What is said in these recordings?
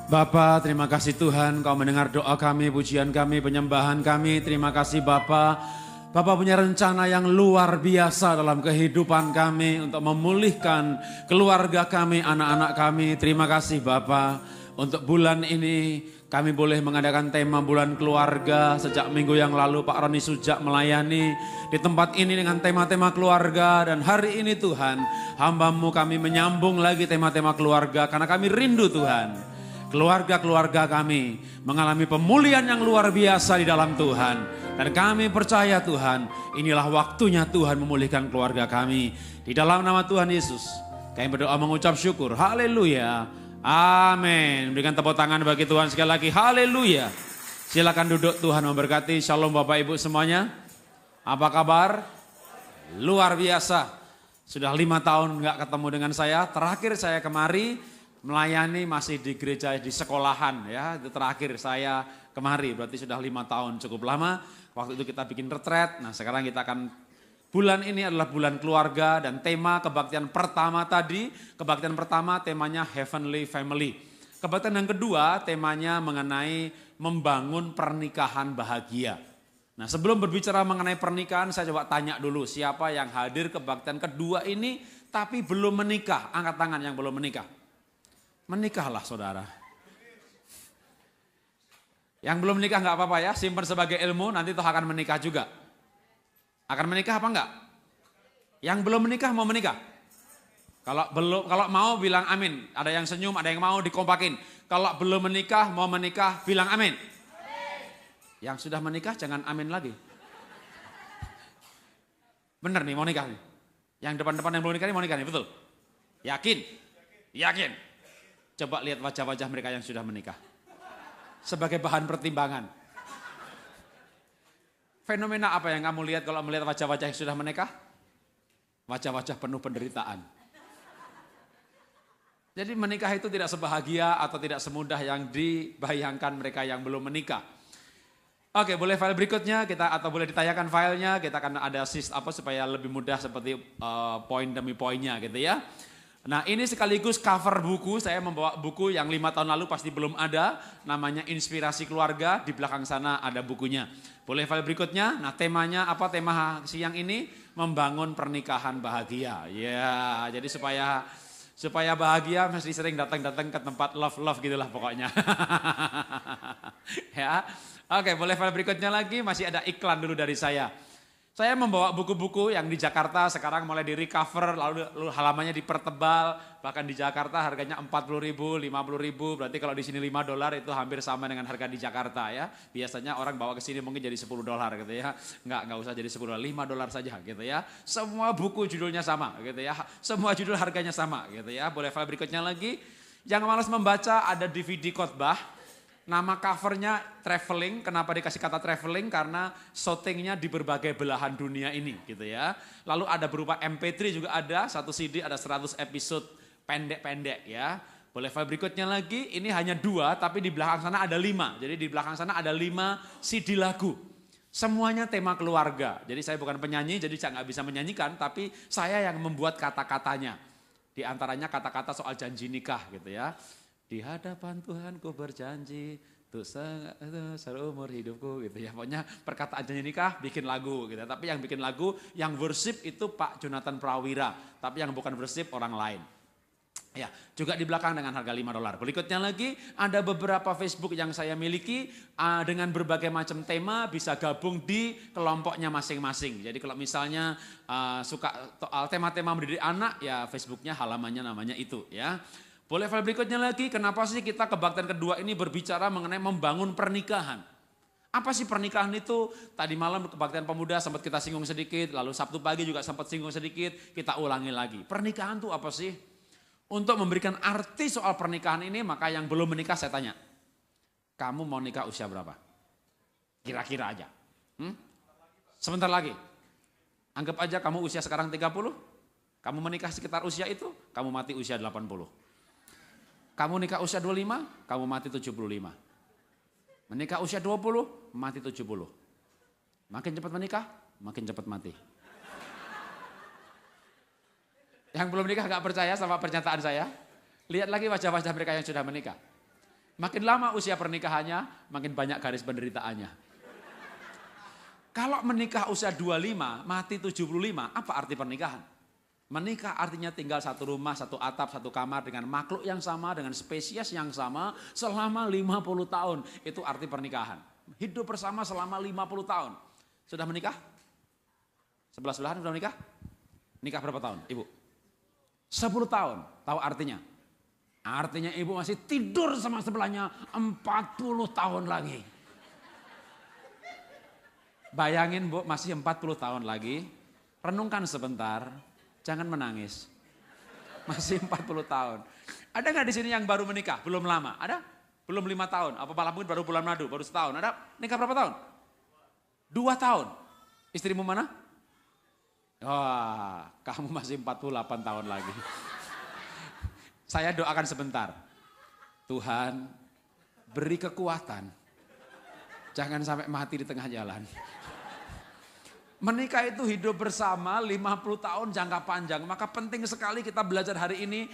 Bapa, terima kasih Tuhan, Kau mendengar doa kami, pujian kami, penyembahan kami. Terima kasih Bapa. Bapa punya rencana yang luar biasa dalam kehidupan kami untuk memulihkan keluarga kami, anak-anak kami. Terima kasih Bapa. Untuk bulan ini kami boleh mengadakan tema bulan keluarga. Sejak minggu yang lalu Pak Roni Sujak melayani di tempat ini dengan tema-tema keluarga. Dan hari ini Tuhan, hamba-Mu kami menyambung lagi tema-tema keluarga karena kami rindu Tuhan. Keluarga-keluarga kami mengalami pemulihan yang luar biasa di dalam Tuhan. Dan kami percaya Tuhan, inilah waktunya Tuhan memulihkan keluarga kami. Di dalam nama Tuhan Yesus, kami berdoa mengucap syukur. Haleluya. Amin. Berikan tepuk tangan bagi Tuhan sekali lagi. Haleluya. Silakan duduk, Tuhan memberkati. Shalom Bapak Ibu semuanya. Apa kabar? Luar biasa. Sudah 5 tahun gak ketemu dengan saya. Terakhir saya kemari melayani masih di gereja di sekolahan ya, itu terakhir saya kemari, berarti sudah 5 tahun, cukup lama. Waktu itu kita bikin retret. Nah sekarang kita akan, bulan ini adalah bulan keluarga dan tema kebaktian pertama tadi, kebaktian pertama temanya Heavenly Family. Kebaktian yang kedua temanya mengenai membangun pernikahan bahagia. Nah sebelum berbicara mengenai pernikahan, saya coba tanya dulu siapa yang hadir kebaktian kedua ini tapi belum menikah, angkat tangan yang belum menikah. Menikahlah saudara. Yang belum menikah nggak apa-apa ya, simpan sebagai ilmu, nanti toh akan menikah juga. Akan menikah apa enggak? Yang belum menikah mau menikah? Kalau mau bilang amin. Ada yang senyum, ada yang mau dikompakin. Kalau belum menikah, mau menikah, bilang amin. Yang sudah menikah jangan amin lagi. Bener nih mau nikah nih. Yang depan-depan yang belum nikah nih mau nikah nih, betul? Yakin? Yakin. Coba lihat wajah-wajah mereka yang sudah menikah. Sebagai bahan pertimbangan. Fenomena apa yang kamu lihat kalau melihat wajah-wajah yang sudah menikah? Wajah-wajah penuh penderitaan. Jadi menikah itu tidak sebahagia atau tidak semudah yang dibayangkan mereka yang belum menikah. Oke, boleh file berikutnya kita atau boleh ditayangkan filenya, kita akan ada supaya lebih mudah seperti poin demi poinnya gitu ya. Nah ini sekaligus cover buku, saya membawa buku yang 5 tahun lalu pasti belum ada, namanya Inspirasi Keluarga, di belakang sana ada bukunya. Boleh file berikutnya, nah temanya apa tema siang ini? Membangun pernikahan bahagia. Ya, jadi supaya bahagia mesti sering datang-datang ke tempat love gitulah pokoknya. Ya, oke boleh file berikutnya lagi, masih ada iklan dulu dari saya. Saya membawa buku-buku yang di Jakarta sekarang mulai di recover, lalu halamannya dipertebal, bahkan di Jakarta harganya 40.000, 50.000, berarti kalau di sini $5 itu hampir sama dengan harga di Jakarta ya. Biasanya orang bawa ke sini mungkin jadi $10 gitu ya. Enggak usah jadi $10, $5 saja gitu ya. Semua buku judulnya sama gitu ya. Semua judul harganya sama gitu ya. Boleh file berikutnya lagi. Yang malas membaca ada DVD khotbah. Nama covernya traveling, kenapa dikasih kata traveling? Karena syutingnya di berbagai belahan dunia ini gitu ya. Lalu ada berupa MP3 juga ada, satu CD ada 100 episode pendek-pendek ya. Boleh file berikutnya lagi, ini hanya 2 tapi di belakang sana ada 5. Jadi di belakang sana ada 5 CD lagu. Semuanya tema keluarga. Jadi saya bukan penyanyi jadi saya nggak bisa menyanyikan tapi saya yang membuat kata-katanya. Di antaranya kata-kata soal janji nikah gitu ya. Di hadapan Tuhan ku berjanji untuk seumur hidupku gitu ya. Pokoknya perkataan janji nikah bikin lagu gitu. Tapi yang bikin lagu, yang worship itu Pak Jonathan Prawira. Tapi yang bukan worship orang lain. Ya, juga di belakang dengan harga $5. Berikutnya lagi ada beberapa Facebook yang saya miliki dengan berbagai macam tema bisa gabung di kelompoknya masing-masing. Jadi kalau misalnya suka tema-tema mendidik anak ya Facebooknya halamannya namanya itu ya. Boleh file berikutnya lagi, kenapa sih kita kebaktian kedua ini berbicara mengenai membangun pernikahan? Apa sih pernikahan itu? Tadi malam kebaktian pemuda sempat kita singgung sedikit, lalu Sabtu pagi juga sempat singgung sedikit, kita ulangi lagi. Pernikahan itu apa sih? Untuk memberikan arti soal pernikahan ini, maka yang belum menikah saya tanya, kamu mau nikah usia berapa? Kira-kira aja. Sebentar lagi. Anggap aja kamu usia sekarang 30, kamu menikah sekitar usia itu, kamu mati usia 80. Kamu nikah usia 25, kamu mati 75. Menikah usia 20, mati 70. Makin cepat menikah, makin cepat mati. Yang belum nikah gak percaya sama pernyataan saya? Lihat lagi wajah-wajah mereka yang sudah menikah. Makin lama usia pernikahannya, makin banyak garis penderitaannya. Kalau menikah usia 25, mati 75, apa arti pernikahan? Menikah artinya tinggal satu rumah, satu atap, satu kamar dengan makhluk yang sama, dengan spesies yang sama selama 50 tahun. Itu arti pernikahan. Hidup bersama selama 50 tahun. Sudah menikah? Sebelah-sebelahan sudah menikah? Nikah berapa tahun, Ibu? 10 tahun. Tahu artinya? Artinya ibu masih tidur sama sebelahnya 40 tahun lagi. Bayangin Bu, masih 40 tahun lagi. Renungkan sebentar. Jangan menangis. Masih 40 tahun. Ada nggak di sini yang baru menikah? Belum lama? Ada? Belum 5 tahun? Apa malah mungkin baru bulan madu, baru setahun? Ada? Nikah berapa tahun? 2 tahun. Istrimu mana? Wah, kamu masih 48 tahun lagi. Saya doakan sebentar. Tuhan, beri kekuatan. Jangan sampai mati di tengah jalan. Menikah itu hidup bersama 50 tahun jangka panjang. Maka penting sekali kita belajar hari ini.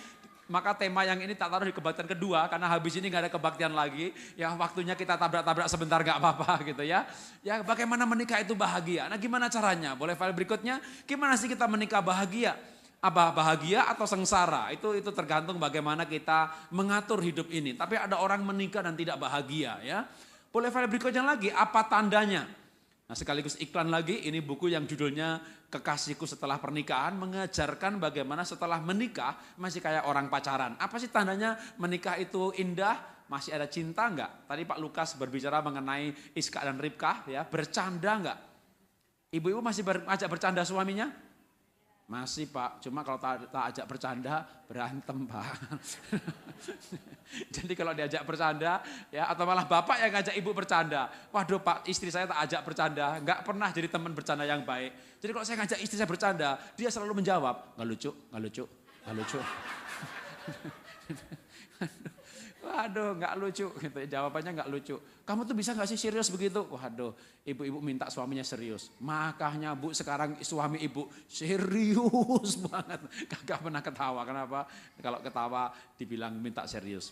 Maka tema yang ini tak taruh di kebaktian kedua. Karena habis ini gak ada kebaktian lagi. Yang waktunya kita tabrak-tabrak sebentar gak apa-apa gitu ya. Ya bagaimana menikah itu bahagia. Nah gimana caranya? Boleh file berikutnya. Gimana sih kita menikah bahagia? Apa bahagia atau sengsara? Itu tergantung bagaimana kita mengatur hidup ini. Tapi ada orang menikah dan tidak bahagia ya. Boleh file berikutnya lagi. Apa tandanya? Nah sekaligus iklan lagi, ini buku yang judulnya Kekasihku Setelah Pernikahan, mengajarkan bagaimana setelah menikah masih kayak orang pacaran. Apa sih tandanya menikah itu indah? Masih ada cinta enggak? Tadi Pak Lukas berbicara mengenai Iska dan Ribkah ya, bercanda enggak? Ibu-ibu masih ajak bercanda suaminya? Masih Pak, cuma kalau tak ajak bercanda berantem Pak. Jadi kalau diajak bercanda ya atau malah bapak yang ngajak ibu bercanda. Waduh Pak, istri saya tak ajak bercanda, nggak pernah jadi teman bercanda yang baik. Jadi kalau saya ngajak istri saya bercanda, dia selalu menjawab, nggak lucu, nggak lucu, nggak lucu. Waduh, nggak lucu, gitu. Jawabannya nggak lucu. Kamu tuh bisa nggak sih serius begitu? Waduh, ibu-ibu minta suaminya serius. Makanya Bu sekarang suami ibu serius banget. Gak pernah ketawa. Kenapa? Kalau ketawa dibilang minta serius.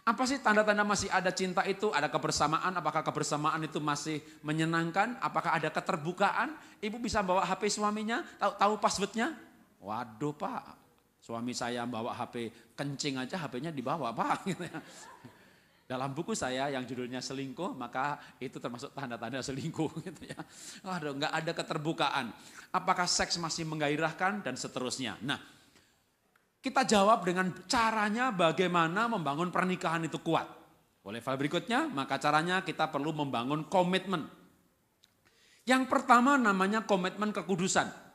Apa sih tanda-tanda masih ada cinta itu? Ada kebersamaan? Apakah kebersamaan itu masih menyenangkan? Apakah ada keterbukaan? Ibu bisa bawa HP suaminya? Tahu passwordnya? Waduh Pak. Suami saya bawa HP kencing aja, HP-nya dibawa Pak. Dalam buku saya yang judulnya selingkuh, maka itu termasuk tanda-tanda selingkuh. Gitu ya. Waduh, nggak ada keterbukaan. Apakah seks masih menggairahkan dan seterusnya. Nah, kita jawab dengan caranya bagaimana membangun pernikahan itu kuat. Boleh file berikutnya, maka caranya kita perlu membangun komitmen. Yang pertama namanya komitmen kekudusan.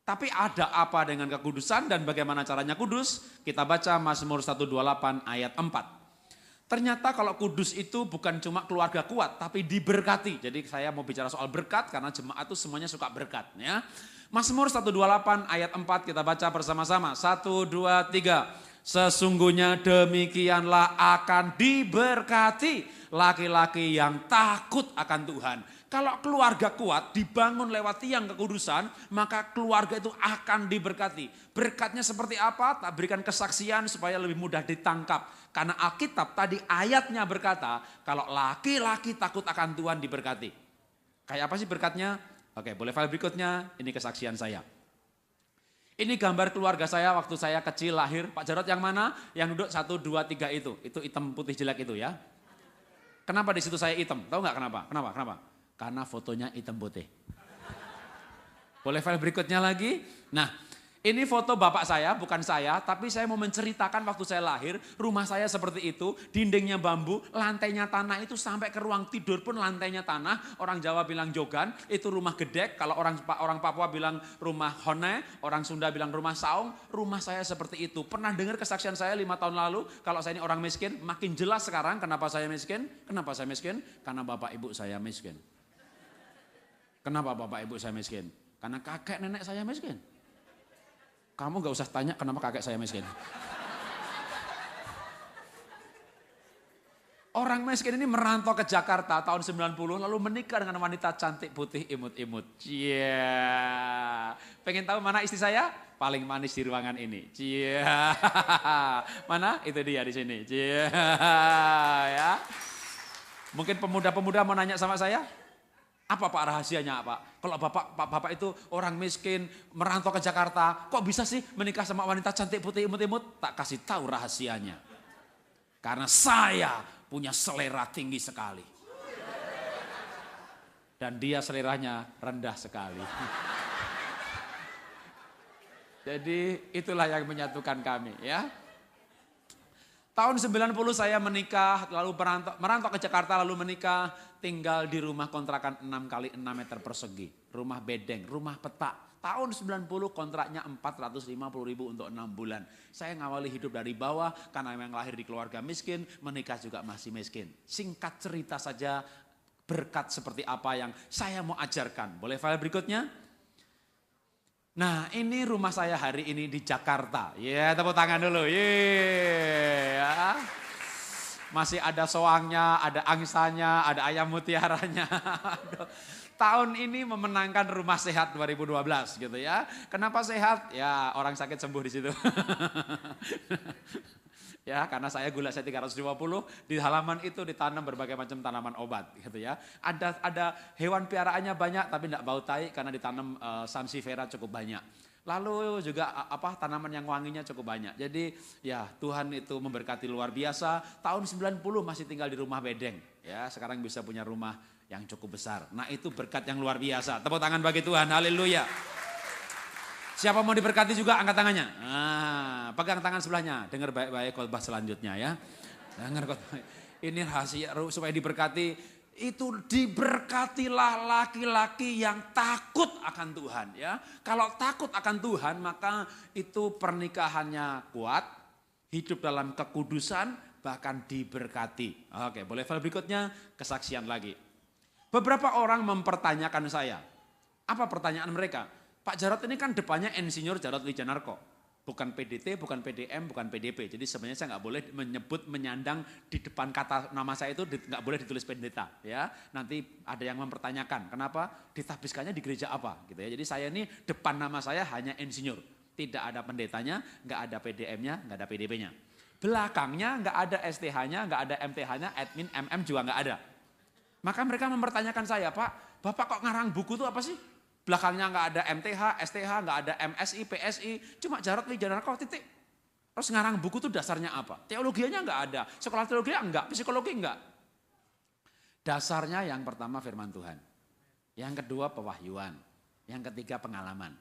Tapi ada apa dengan kekudusan dan bagaimana caranya kudus? Kita baca Mazmur 128 ayat 4. Ternyata kalau kudus itu bukan cuma keluarga kuat, tapi diberkati. Jadi saya mau bicara soal berkat karena jemaat itu semuanya suka berkat. Ya. Mazmur 128 ayat 4 kita baca bersama-sama. 1, 2, 3. Sesungguhnya demikianlah akan diberkati laki-laki yang takut akan Tuhan. Kalau keluarga kuat dibangun lewat tiang kekudusan, maka keluarga itu akan diberkati. Berkatnya seperti apa? Tak berikan kesaksian supaya lebih mudah ditangkap. Karena Alkitab tadi ayatnya berkata, kalau laki-laki takut akan Tuhan diberkati. Kayak apa sih berkatnya? Oke, boleh file berikutnya, ini kesaksian saya. Ini gambar keluarga saya waktu saya kecil lahir. Pak Jarod yang mana? Yang duduk 1, 2, 3 itu. Itu hitam putih jelek itu ya. Kenapa di situ saya hitam? Tahu nggak kenapa? Kenapa? Karena fotonya hitam putih. Boleh file berikutnya lagi? Nah, ini foto bapak saya, bukan saya, tapi saya mau menceritakan waktu saya lahir, rumah saya seperti itu, dindingnya bambu, lantainya tanah itu sampai ke ruang tidur pun lantainya tanah. Orang Jawa bilang jogan, itu rumah gedek. Kalau orang Papua bilang rumah hone, orang Sunda bilang rumah saung. Rumah saya seperti itu. Pernah dengar kesaksian saya 5 tahun lalu, kalau saya ini orang miskin, makin jelas sekarang kenapa saya miskin. Kenapa saya miskin? Karena bapak ibu saya miskin. Kenapa bapak ibu saya miskin? Karena kakek nenek saya miskin. Kamu gak usah tanya kenapa kakek saya miskin. Orang miskin ini merantau ke Jakarta tahun 90 lalu menikah dengan wanita cantik putih imut-imut. Cia. Pengen tahu mana istri saya? Paling manis di ruangan ini. Cia. Mana? Itu dia di sini. Cia. Ya. Mungkin pemuda-pemuda mau nanya sama saya, apa Pak rahasianya Pak? Kalau Bapak itu orang miskin merantau ke Jakarta, kok bisa sih menikah sama wanita cantik putih imut-imut? Tak kasih tahu rahasianya. Karena saya punya selera tinggi sekali. Dan dia seleranya rendah sekali. Jadi itulah yang menyatukan kami ya. Tahun 90 saya menikah, lalu merantau ke Jakarta, lalu menikah, tinggal di rumah kontrakan 6 kali 6 meter persegi. Rumah bedeng, rumah petak. Tahun 90 kontraknya 450.000 untuk 6 bulan. Saya ngawali hidup dari bawah karena memang lahir di keluarga miskin, menikah juga masih miskin. Singkat cerita saja berkat seperti apa yang saya mau ajarkan. Boleh file berikutnya? Nah ini rumah saya hari ini di Jakarta. Ya tepuk tangan dulu. Ya. Masih ada soangnya, ada angsanya, ada ayam mutiaranya. Tahun ini memenangkan Rumah Sehat 2012 gitu ya. Kenapa sehat? Ya orang sakit sembuh di situ. Ya karena saya gula saya 320, di halaman itu ditanam berbagai macam tanaman obat gitu ya. Ada hewan piaraannya banyak tapi tidak bau tai karena ditanam sansevieria cukup banyak. Lalu juga tanaman yang wanginya cukup banyak. Jadi ya Tuhan itu memberkati luar biasa. Tahun 90 masih tinggal di rumah bedeng. Ya sekarang bisa punya rumah yang cukup besar. Nah itu berkat yang luar biasa. Tepuk tangan bagi Tuhan. Haleluya. Siapa mau diberkati juga angkat tangannya. Nah, pegang tangan sebelahnya. Dengar baik-baik khotbah selanjutnya ya. Dengar khotbah. Ini rahasia supaya diberkati. Itu diberkatilah laki-laki yang takut akan Tuhan ya. Kalau takut akan Tuhan maka itu pernikahannya kuat, hidup dalam kekudusan, bahkan diberkati. Oke, boleh file berikutnya kesaksian lagi. Beberapa orang mempertanyakan saya. Apa pertanyaan mereka? Pak Jarod ini kan depannya Insinyur Jarod Wijanarko. Bukan PDT, bukan PDM, bukan PDP. Jadi sebenarnya saya nggak boleh menyandang di depan kata nama saya itu nggak boleh ditulis pendeta. Ya, nanti ada yang mempertanyakan kenapa ditabiskannya di gereja apa, gitu ya. Jadi saya ini depan nama saya hanya Insinyur, tidak ada pendetanya, nggak ada PDM-nya, nggak ada PDP-nya. Belakangnya nggak ada STH-nya, nggak ada MTH-nya, admin, MM juga nggak ada. Maka mereka mempertanyakan saya, Pak, Bapak kok ngarang buku itu apa sih? Belakangnya nggak ada MTH, STH, nggak ada MSI, PSI, cuma Jarod Wijanarko titik. Terus ngarang buku itu dasarnya apa? Teologianya nggak ada, sekolah teologi enggak, psikologi enggak. Dasarnya yang pertama firman Tuhan, yang kedua pewahyuan, yang ketiga pengalaman.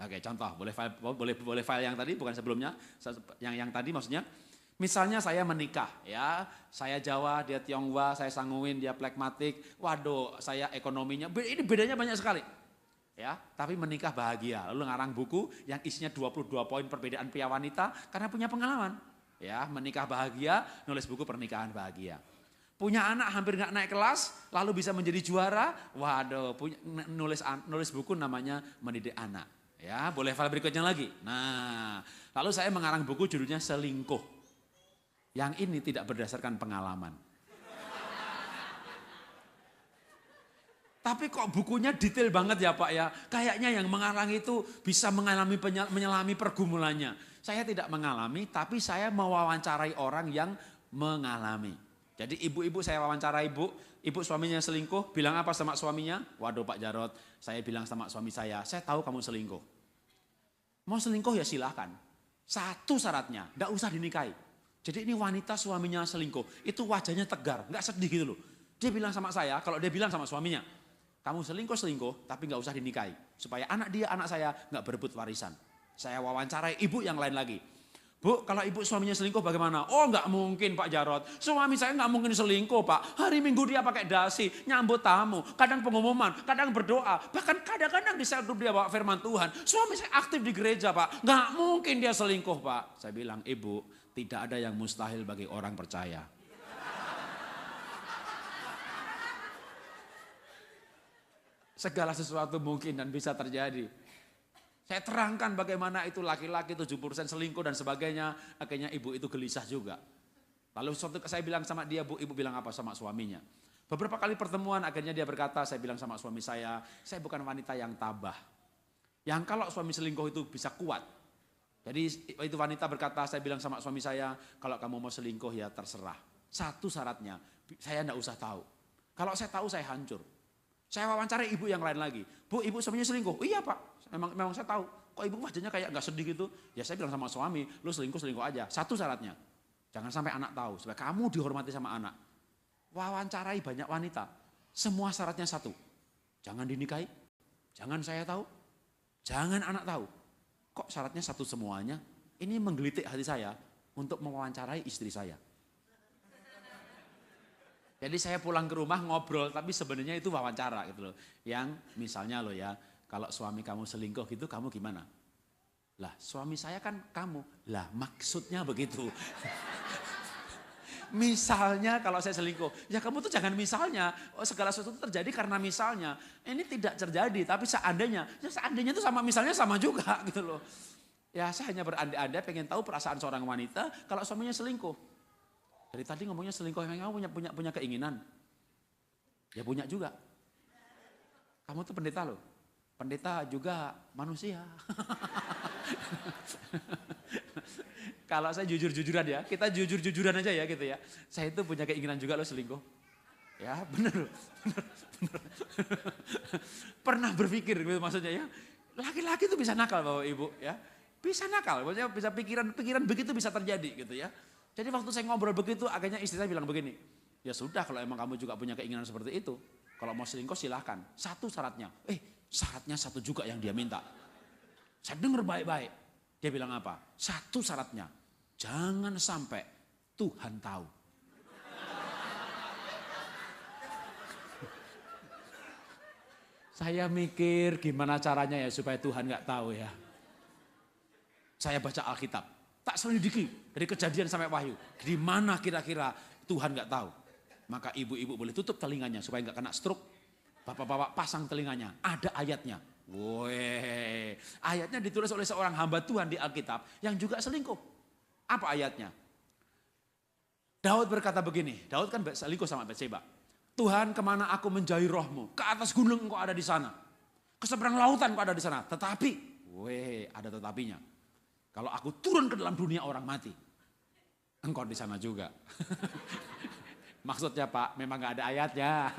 Oke, contoh, boleh file yang tadi, bukan sebelumnya, yang tadi maksudnya. Misalnya saya menikah ya, saya Jawa, dia Tionghoa, saya Sanguin, dia Plekmatik. Waduh, saya ekonominya, ini bedanya banyak sekali. Ya, tapi menikah bahagia. Lalu ngarang buku yang isinya 22 poin perbedaan pria wanita karena punya pengalaman. Ya, menikah bahagia, nulis buku pernikahan bahagia. Punya anak hampir nggak naik kelas, lalu bisa menjadi juara. Waduh, nulis buku namanya Mendidik Anak. Ya, boleh file berikutnya lagi. Nah, lalu saya mengarang buku judulnya Selingkuh. Yang ini tidak berdasarkan pengalaman. Tapi kok bukunya detail banget ya Pak ya. Kayaknya yang mengarang itu bisa menyelami pergumulannya. Saya tidak mengalami, tapi saya mewawancarai orang yang mengalami. Jadi ibu-ibu saya wawancara ibu suaminya selingkuh, bilang apa sama suaminya? Waduh Pak Jarod, saya bilang sama suami saya tahu kamu selingkuh. Mau selingkuh ya silahkan. Satu syaratnya, enggak usah dinikahi. Jadi ini wanita suaminya selingkuh, itu wajahnya tegar, enggak sedih gitu loh. Dia bilang sama saya, kalau dia bilang sama suaminya, kamu selingkuh, tapi nggak usah dinikahi. Supaya anak saya nggak berebut warisan. Saya wawancarai ibu yang lain lagi. Bu, kalau ibu suaminya selingkuh bagaimana? Oh nggak mungkin Pak Jarod. Suami saya nggak mungkin selingkuh Pak. Hari Minggu dia pakai dasi, nyambut tamu. Kadang pengumuman, kadang berdoa. Bahkan kadang-kadang di saat dia bawa firman Tuhan. Suami saya aktif di gereja Pak. Nggak mungkin dia selingkuh Pak. Saya bilang, ibu tidak ada yang mustahil bagi orang percaya. Segala sesuatu mungkin dan bisa terjadi. Saya terangkan bagaimana itu laki-laki 70% selingkuh dan sebagainya. Akhirnya ibu itu gelisah juga. Lalu suatu saya bilang sama dia, Bu, ibu bilang apa sama suaminya? Beberapa kali pertemuan akhirnya dia berkata, saya bilang sama suami saya bukan wanita yang tabah. Yang kalau suami selingkuh itu bisa kuat. Jadi itu wanita berkata, saya bilang sama suami saya, kalau kamu mau selingkuh ya terserah. Satu syaratnya, saya enggak usah tahu. Kalau saya tahu saya hancur. Saya wawancara ibu yang lain lagi. Bu, ibu suaminya selingkuh? Iya Pak, memang saya tahu. Kok ibu wajahnya kayak enggak sedih gitu? Ya saya bilang sama suami, lu selingkuh aja. Satu syaratnya, jangan sampai anak tahu, supaya kamu dihormati sama anak. Wawancarai banyak wanita, semua syaratnya satu. Jangan dinikahi, jangan saya tahu, jangan anak tahu. Kok syaratnya satu semuanya? Ini menggelitik hati saya untuk mewawancarai istri saya. Jadi saya pulang ke rumah ngobrol, tapi sebenarnya itu wawancara gitu loh. Yang misalnya loh ya, kalau suami kamu selingkuh gitu kamu gimana? Lah suami saya kan kamu. Lah maksudnya begitu. Misalnya kalau saya selingkuh, ya kamu tuh jangan misalnya. Oh, segala sesuatu terjadi karena misalnya. Ini tidak terjadi, tapi seandainya. Ya seandainya itu sama misalnya sama juga gitu loh. Ya saya hanya berandai-andai pengen tahu perasaan seorang wanita kalau suaminya selingkuh. Dari tadi ngomongnya selingkuh, emang kamu punya keinginan? Ya punya juga. Kamu tuh pendeta loh. Pendeta juga manusia. Kalau saya jujur-jujuran ya, kita jujur-jujuran aja ya gitu ya. Saya itu punya keinginan juga loh selingkuh. Ya bener. Pernah berpikir gitu maksudnya ya. Laki-laki itu bisa nakal Bapak Ibu ya. Bisa nakal, maksudnya bisa pikiran begitu bisa terjadi gitu ya. Jadi waktu saya ngobrol begitu, akhirnya istri saya bilang begini, ya sudah kalau emang kamu juga punya keinginan seperti itu, kalau mau selingkuh silahkan. Satu syaratnya, syaratnya satu juga yang dia minta. Saya dengar baik-baik, dia bilang apa? Satu syaratnya, jangan sampai Tuhan tahu. Saya mikir gimana caranya ya supaya Tuhan gak tahu ya. Saya baca Alkitab. Tak selidiki dari Kejadian sampai Wahyu. Di mana kira-kira Tuhan nggak tahu. Maka ibu-ibu boleh tutup telinganya supaya nggak kena stroke. Bapak-bapak pasang telinganya. Ada ayatnya. Woi, ayatnya ditulis oleh seorang hamba Tuhan di Alkitab yang juga selingkuh. Apa ayatnya? Daud berkata begini. Daud kan selingkuh sama Batseba. Tuhan, kemana aku menjauhi rohmu? Ke atas gunung engkau ada di sana. Ke seberang lautan engkau ada di sana. Tetapi, ada tetapinya. Kalau aku turun ke dalam dunia orang mati, engkau di sana juga. Maksudnya Pak, memang gak ada ayatnya.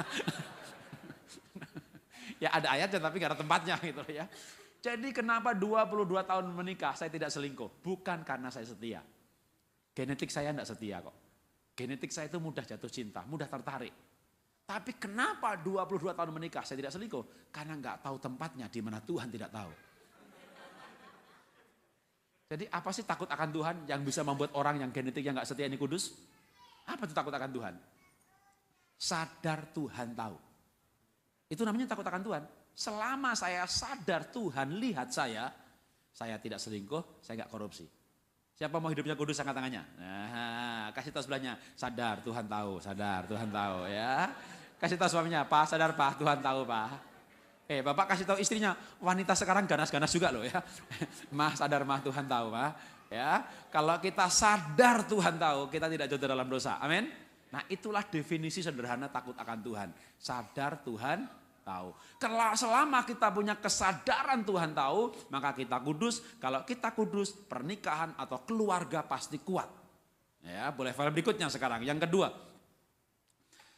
Ya ada ayatnya tapi gak ada tempatnya gitu ya. Jadi kenapa 22 tahun menikah saya tidak selingkuh? Bukan karena saya setia. Genetik saya tidak setia kok. Genetik saya itu mudah jatuh cinta, mudah tertarik. Tapi kenapa 22 tahun menikah saya tidak selingkuh? Karena gak tahu tempatnya di mana Tuhan tidak tahu. Jadi apa sih takut akan Tuhan yang bisa membuat orang yang genetiknya gak setia ini kudus? Apa itu takut akan Tuhan? Sadar Tuhan tahu. Itu namanya takut akan Tuhan. Selama saya sadar Tuhan lihat saya tidak selingkuh, saya gak korupsi. Siapa mau hidupnya kudus angkat tangannya? Nah, kasih tahu sebelahnya, sadar Tuhan tahu ya. Kasih tahu suaminya, Pak sadar Pak, Tuhan tahu Pak. Bapak kasih tahu istrinya, wanita sekarang ganas-ganas juga loh ya. Mah sadar mah Tuhan tahu mah. Ya, kalau kita sadar Tuhan tahu, kita tidak jatuh dalam dosa. Amin. Nah, itulah definisi sederhana takut akan Tuhan. Sadar Tuhan tahu. Selama kita punya kesadaran Tuhan tahu, maka kita kudus. Kalau kita kudus, pernikahan atau keluarga pasti kuat. Ya, boleh file berikutnya sekarang. Yang kedua.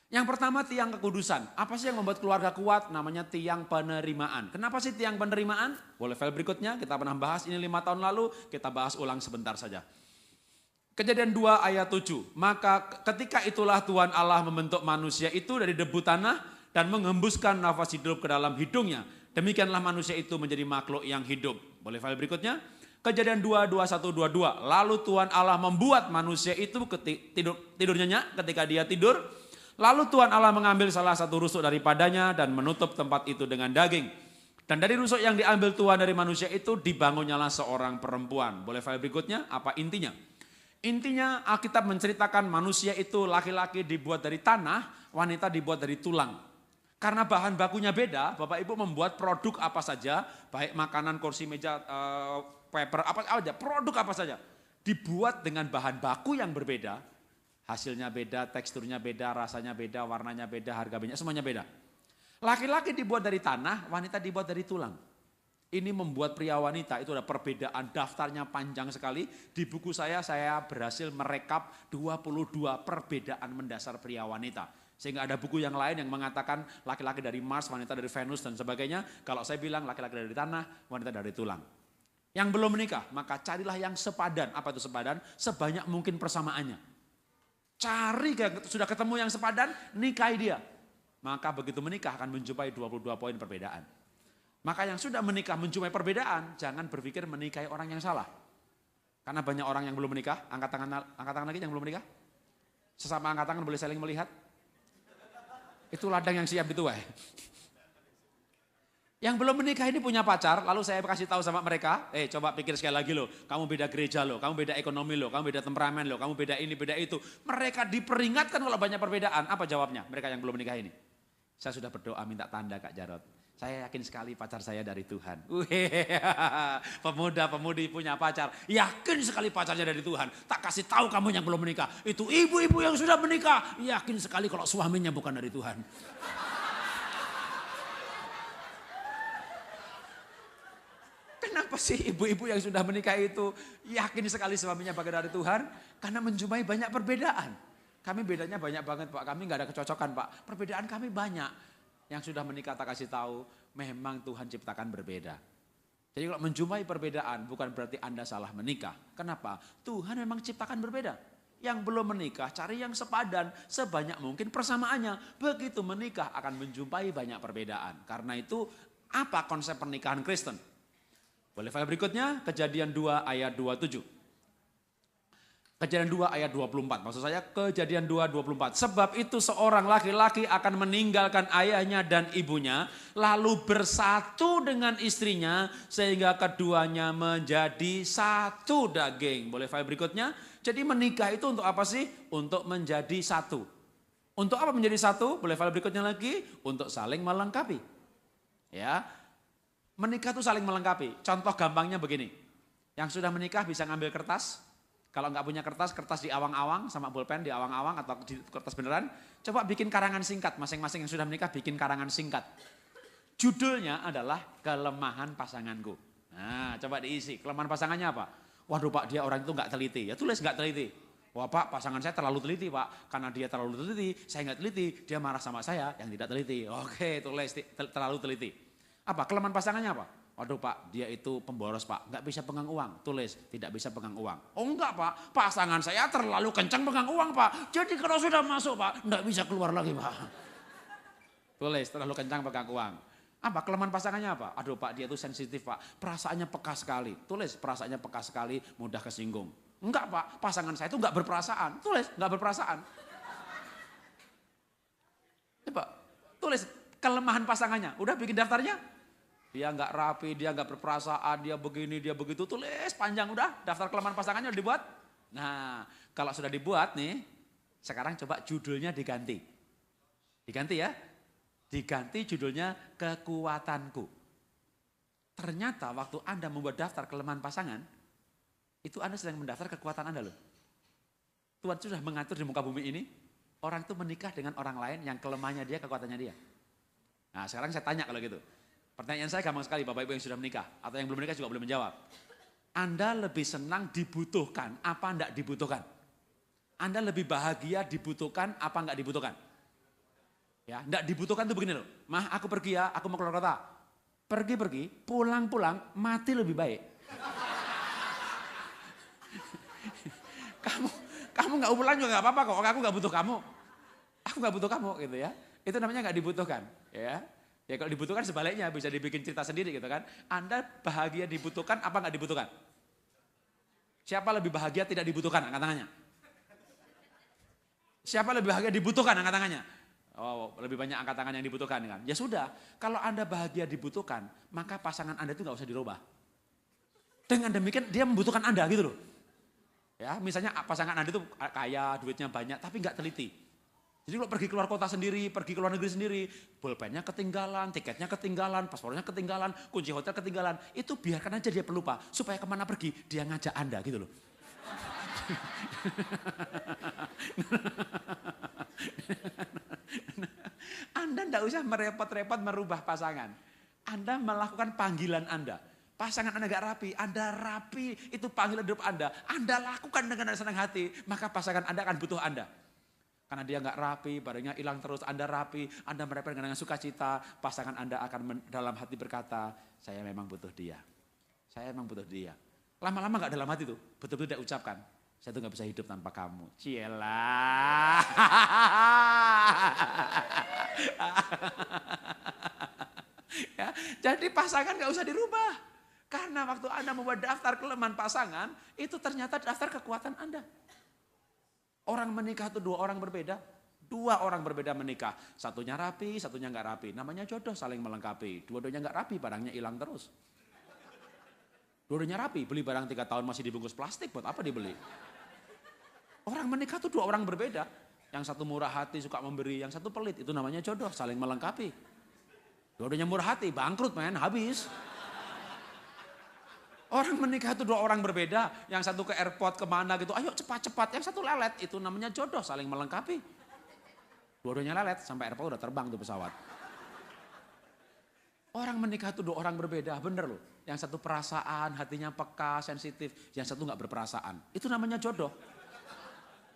Yang pertama tiang kekudusan. Apa sih yang membuat keluarga kuat? Namanya tiang penerimaan. Kenapa sih tiang penerimaan? Boleh file berikutnya, kita pernah bahas ini 5 tahun lalu, kita bahas ulang sebentar saja. Kejadian 2 ayat 7. Maka ketika itulah Tuhan Allah membentuk manusia itu dari debu tanah dan mengembuskan nafas hidup ke dalam hidungnya. Demikianlah manusia itu menjadi makhluk yang hidup. Boleh file berikutnya? Kejadian 2, 21, 22. Lalu Tuhan Allah membuat manusia itu tidur nyenyak ketika dia tidur. Lalu Tuhan Allah mengambil salah satu rusuk daripadanya dan menutup tempat itu dengan daging. Dan dari rusuk yang diambil Tuhan dari manusia itu dibangunnyalah seorang perempuan. Boleh file berikutnya? Apa intinya? Intinya Alkitab menceritakan manusia itu laki-laki dibuat dari tanah, wanita dibuat dari tulang. Karena bahan bakunya beda, Bapak Ibu membuat produk apa saja, baik makanan, kursi, meja, paper, apa aja, produk apa saja. Dibuat dengan bahan baku yang berbeda, Hasilnya beda, teksturnya beda, rasanya beda, warnanya beda, harga beda, semuanya beda. Laki-laki dibuat dari tanah, wanita dibuat dari tulang. Ini membuat pria wanita itu ada perbedaan, daftarnya panjang sekali. Di buku saya berhasil merekap 22 perbedaan mendasar pria wanita. Sehingga ada buku yang lain yang mengatakan laki-laki dari Mars, wanita dari Venus dan sebagainya. Kalau saya bilang laki-laki dari tanah, wanita dari tulang. Yang belum menikah, maka carilah yang sepadan. Apa itu sepadan? Sebanyak mungkin persamaannya. Cari, sudah ketemu yang sepadan, nikahi dia. Maka begitu menikah akan menjumpai 22 poin perbedaan. Maka yang sudah menikah menjumpai perbedaan, jangan berpikir menikahi orang yang salah. Karena banyak orang yang belum menikah, angkat tangan lagi yang belum menikah. Sesama angkat tangan boleh saling melihat. Itu ladang yang siap dituai. Yang belum menikah ini punya pacar, lalu saya kasih tahu sama mereka, coba pikir sekali lagi loh, kamu beda gereja loh, kamu beda ekonomi loh, kamu beda temperamen loh, kamu beda ini, beda itu. Mereka diperingatkan kalau banyak perbedaan, apa jawabnya? Mereka yang belum menikah ini. Saya sudah berdoa minta tanda Kak Jarod. Saya yakin sekali pacar saya dari Tuhan. Pemuda-pemudi punya pacar, yakin sekali pacarnya dari Tuhan. Tak kasih tahu kamu yang belum menikah, itu ibu-ibu yang sudah menikah, yakin sekali kalau suaminya bukan dari Tuhan. Kenapa sih ibu-ibu yang sudah menikah itu yakin sekali suaminya bagian dari Tuhan? Karena menjumpai banyak perbedaan. Kami bedanya banyak banget Pak, kami nggak ada kecocokan Pak. Perbedaan kami banyak. Yang sudah menikah tak kasih tahu, memang Tuhan ciptakan berbeda. Jadi kalau menjumpai perbedaan bukan berarti Anda salah menikah. Kenapa? Tuhan memang ciptakan berbeda. Yang belum menikah cari yang sepadan, sebanyak mungkin persamaannya. Begitu menikah akan menjumpai banyak perbedaan. Karena itu apa konsep pernikahan Kristen? Boleh file berikutnya, Kejadian 2 ayat 27. Kejadian 2 ayat 24, maksud saya Kejadian 2 24. Sebab itu seorang laki-laki akan meninggalkan ayahnya dan ibunya, lalu bersatu dengan istrinya, sehingga keduanya menjadi satu daging. Boleh file berikutnya, jadi menikah itu untuk apa sih? Untuk menjadi satu. Untuk apa menjadi satu? Boleh file berikutnya lagi, untuk saling melengkapi. Ya, menikah itu saling melengkapi. Contoh gampangnya begini, yang sudah menikah bisa ngambil kertas. Kalau nggak punya kertas, kertas di awang-awang sama bolpen di awang-awang atau di kertas beneran. Coba bikin karangan singkat, masing-masing yang sudah menikah bikin karangan singkat. Judulnya adalah kelemahan pasanganku. Nah, coba diisi, kelemahan pasangannya apa? Waduh Pak, dia orang itu nggak teliti. Ya tulis nggak teliti. Wah Pak, pasangan saya terlalu teliti Pak. Karena dia terlalu teliti, saya nggak teliti. Dia marah sama saya yang tidak teliti. Oke, tulis terlalu teliti. Apa kelemahan pasangannya apa? Waduh Pak, dia itu pemboros Pak, nggak bisa pegang uang. Tulis, tidak bisa pegang uang. Oh enggak Pak, pasangan saya terlalu kencang pegang uang Pak. Jadi kalau sudah masuk Pak, nggak bisa keluar lagi Pak. Tulis, terlalu kencang pegang uang. Apa kelemahan pasangannya apa? Aduh Pak, dia itu sensitif Pak, perasaannya peka sekali. Tulis, perasaannya peka sekali, mudah kesinggung. Enggak Pak, pasangan saya itu nggak berperasaan. Tulis, nggak berperasaan. Coba, tulis kelemahan pasangannya. Udah bikin daftarnya? Dia nggak rapi, dia nggak berperasaan, dia begini, dia begitu. Tulis panjang udah, daftar kelemahan pasangannya udah dibuat. Nah, kalau sudah dibuat nih, sekarang coba judulnya diganti. Diganti ya. Diganti judulnya kekuatanku. Ternyata waktu Anda membuat daftar kelemahan pasangan, itu Anda sedang mendaftar kekuatan Anda loh. Tuhan sudah mengatur di muka bumi ini, orang itu menikah dengan orang lain yang kelemahannya dia, kekuatannya dia. Nah sekarang saya tanya kalau gitu. Pertanyaan saya gampang sekali Bapak Ibu yang sudah menikah, atau yang belum menikah juga boleh menjawab. Anda lebih senang dibutuhkan apa enggak dibutuhkan? Anda lebih bahagia dibutuhkan apa enggak dibutuhkan? Ya, enggak dibutuhkan itu begini loh. Mah aku pergi ya, aku mau keluar kota. Pergi-pergi, pulang-pulang, mati lebih baik. kamu enggak pulang juga enggak apa-apa kok, aku enggak butuh kamu. Aku enggak butuh kamu gitu ya. Itu namanya enggak dibutuhkan, ya. Ya kalau dibutuhkan sebaliknya bisa dibikin cerita sendiri gitu kan. Anda bahagia dibutuhkan apa enggak dibutuhkan? Siapa lebih bahagia tidak dibutuhkan? Angkat tangannya. Siapa lebih bahagia dibutuhkan? Angkat tangannya. Oh, lebih banyak angkat tangan yang dibutuhkan kan. Ya sudah, kalau Anda bahagia dibutuhkan, maka pasangan Anda itu enggak usah dirubah. Dengan demikian dia membutuhkan Anda gitu loh. Ya, misalnya pasangan Anda itu kaya, duitnya banyak tapi enggak teliti. Jadi kalau pergi keluar kota sendiri, pergi ke luar negeri sendiri, pulpennya ketinggalan, tiketnya ketinggalan, paspornya ketinggalan, kunci hotel ketinggalan, itu biarkan aja dia pelupa, supaya kemana pergi dia ngajak Anda gitu loh. Anda tidak usah merepot-repot merubah pasangan. Anda melakukan panggilan Anda. Pasangan Anda gak rapi, Anda rapi, itu panggilan hidup Anda. Anda lakukan dengan senang hati, maka pasangan Anda akan butuh Anda. Karena dia gak rapi, badannya hilang terus, Anda rapi, Anda merepotkan dengan sukacita, pasangan Anda akan dalam hati berkata, saya memang butuh dia. Saya memang butuh dia. Lama-lama gak dalam hati tuh, betul-betul dia ucapkan, saya tuh gak bisa hidup tanpa kamu. Cielah. Ya, jadi pasangan gak usah dirubah. Karena waktu Anda membuat daftar kelemahan pasangan, itu ternyata daftar kekuatan Anda. Orang menikah itu dua orang berbeda. Dua orang berbeda menikah. Satunya rapi, satunya gak rapi. Namanya jodoh, saling melengkapi. Dua-duanya gak rapi, barangnya hilang terus. Dua-duanya rapi, beli barang 3 tahun masih dibungkus plastik, buat apa dibeli? Orang menikah itu dua orang berbeda. Yang satu murah hati, suka memberi, yang satu pelit. Itu namanya jodoh, saling melengkapi. Dua-duanya murah hati, bangkrut men, habis. Orang menikah itu dua orang berbeda. Yang satu ke airport kemana gitu, ayo cepat-cepat. Yang satu lelet, itu namanya jodoh, saling melengkapi. Dua-duanya lelet, sampai airport udah terbang tuh pesawat. Orang menikah itu dua orang berbeda, bener loh. Yang satu perasaan, hatinya peka, sensitif. Yang satu gak berperasaan. Itu namanya jodoh.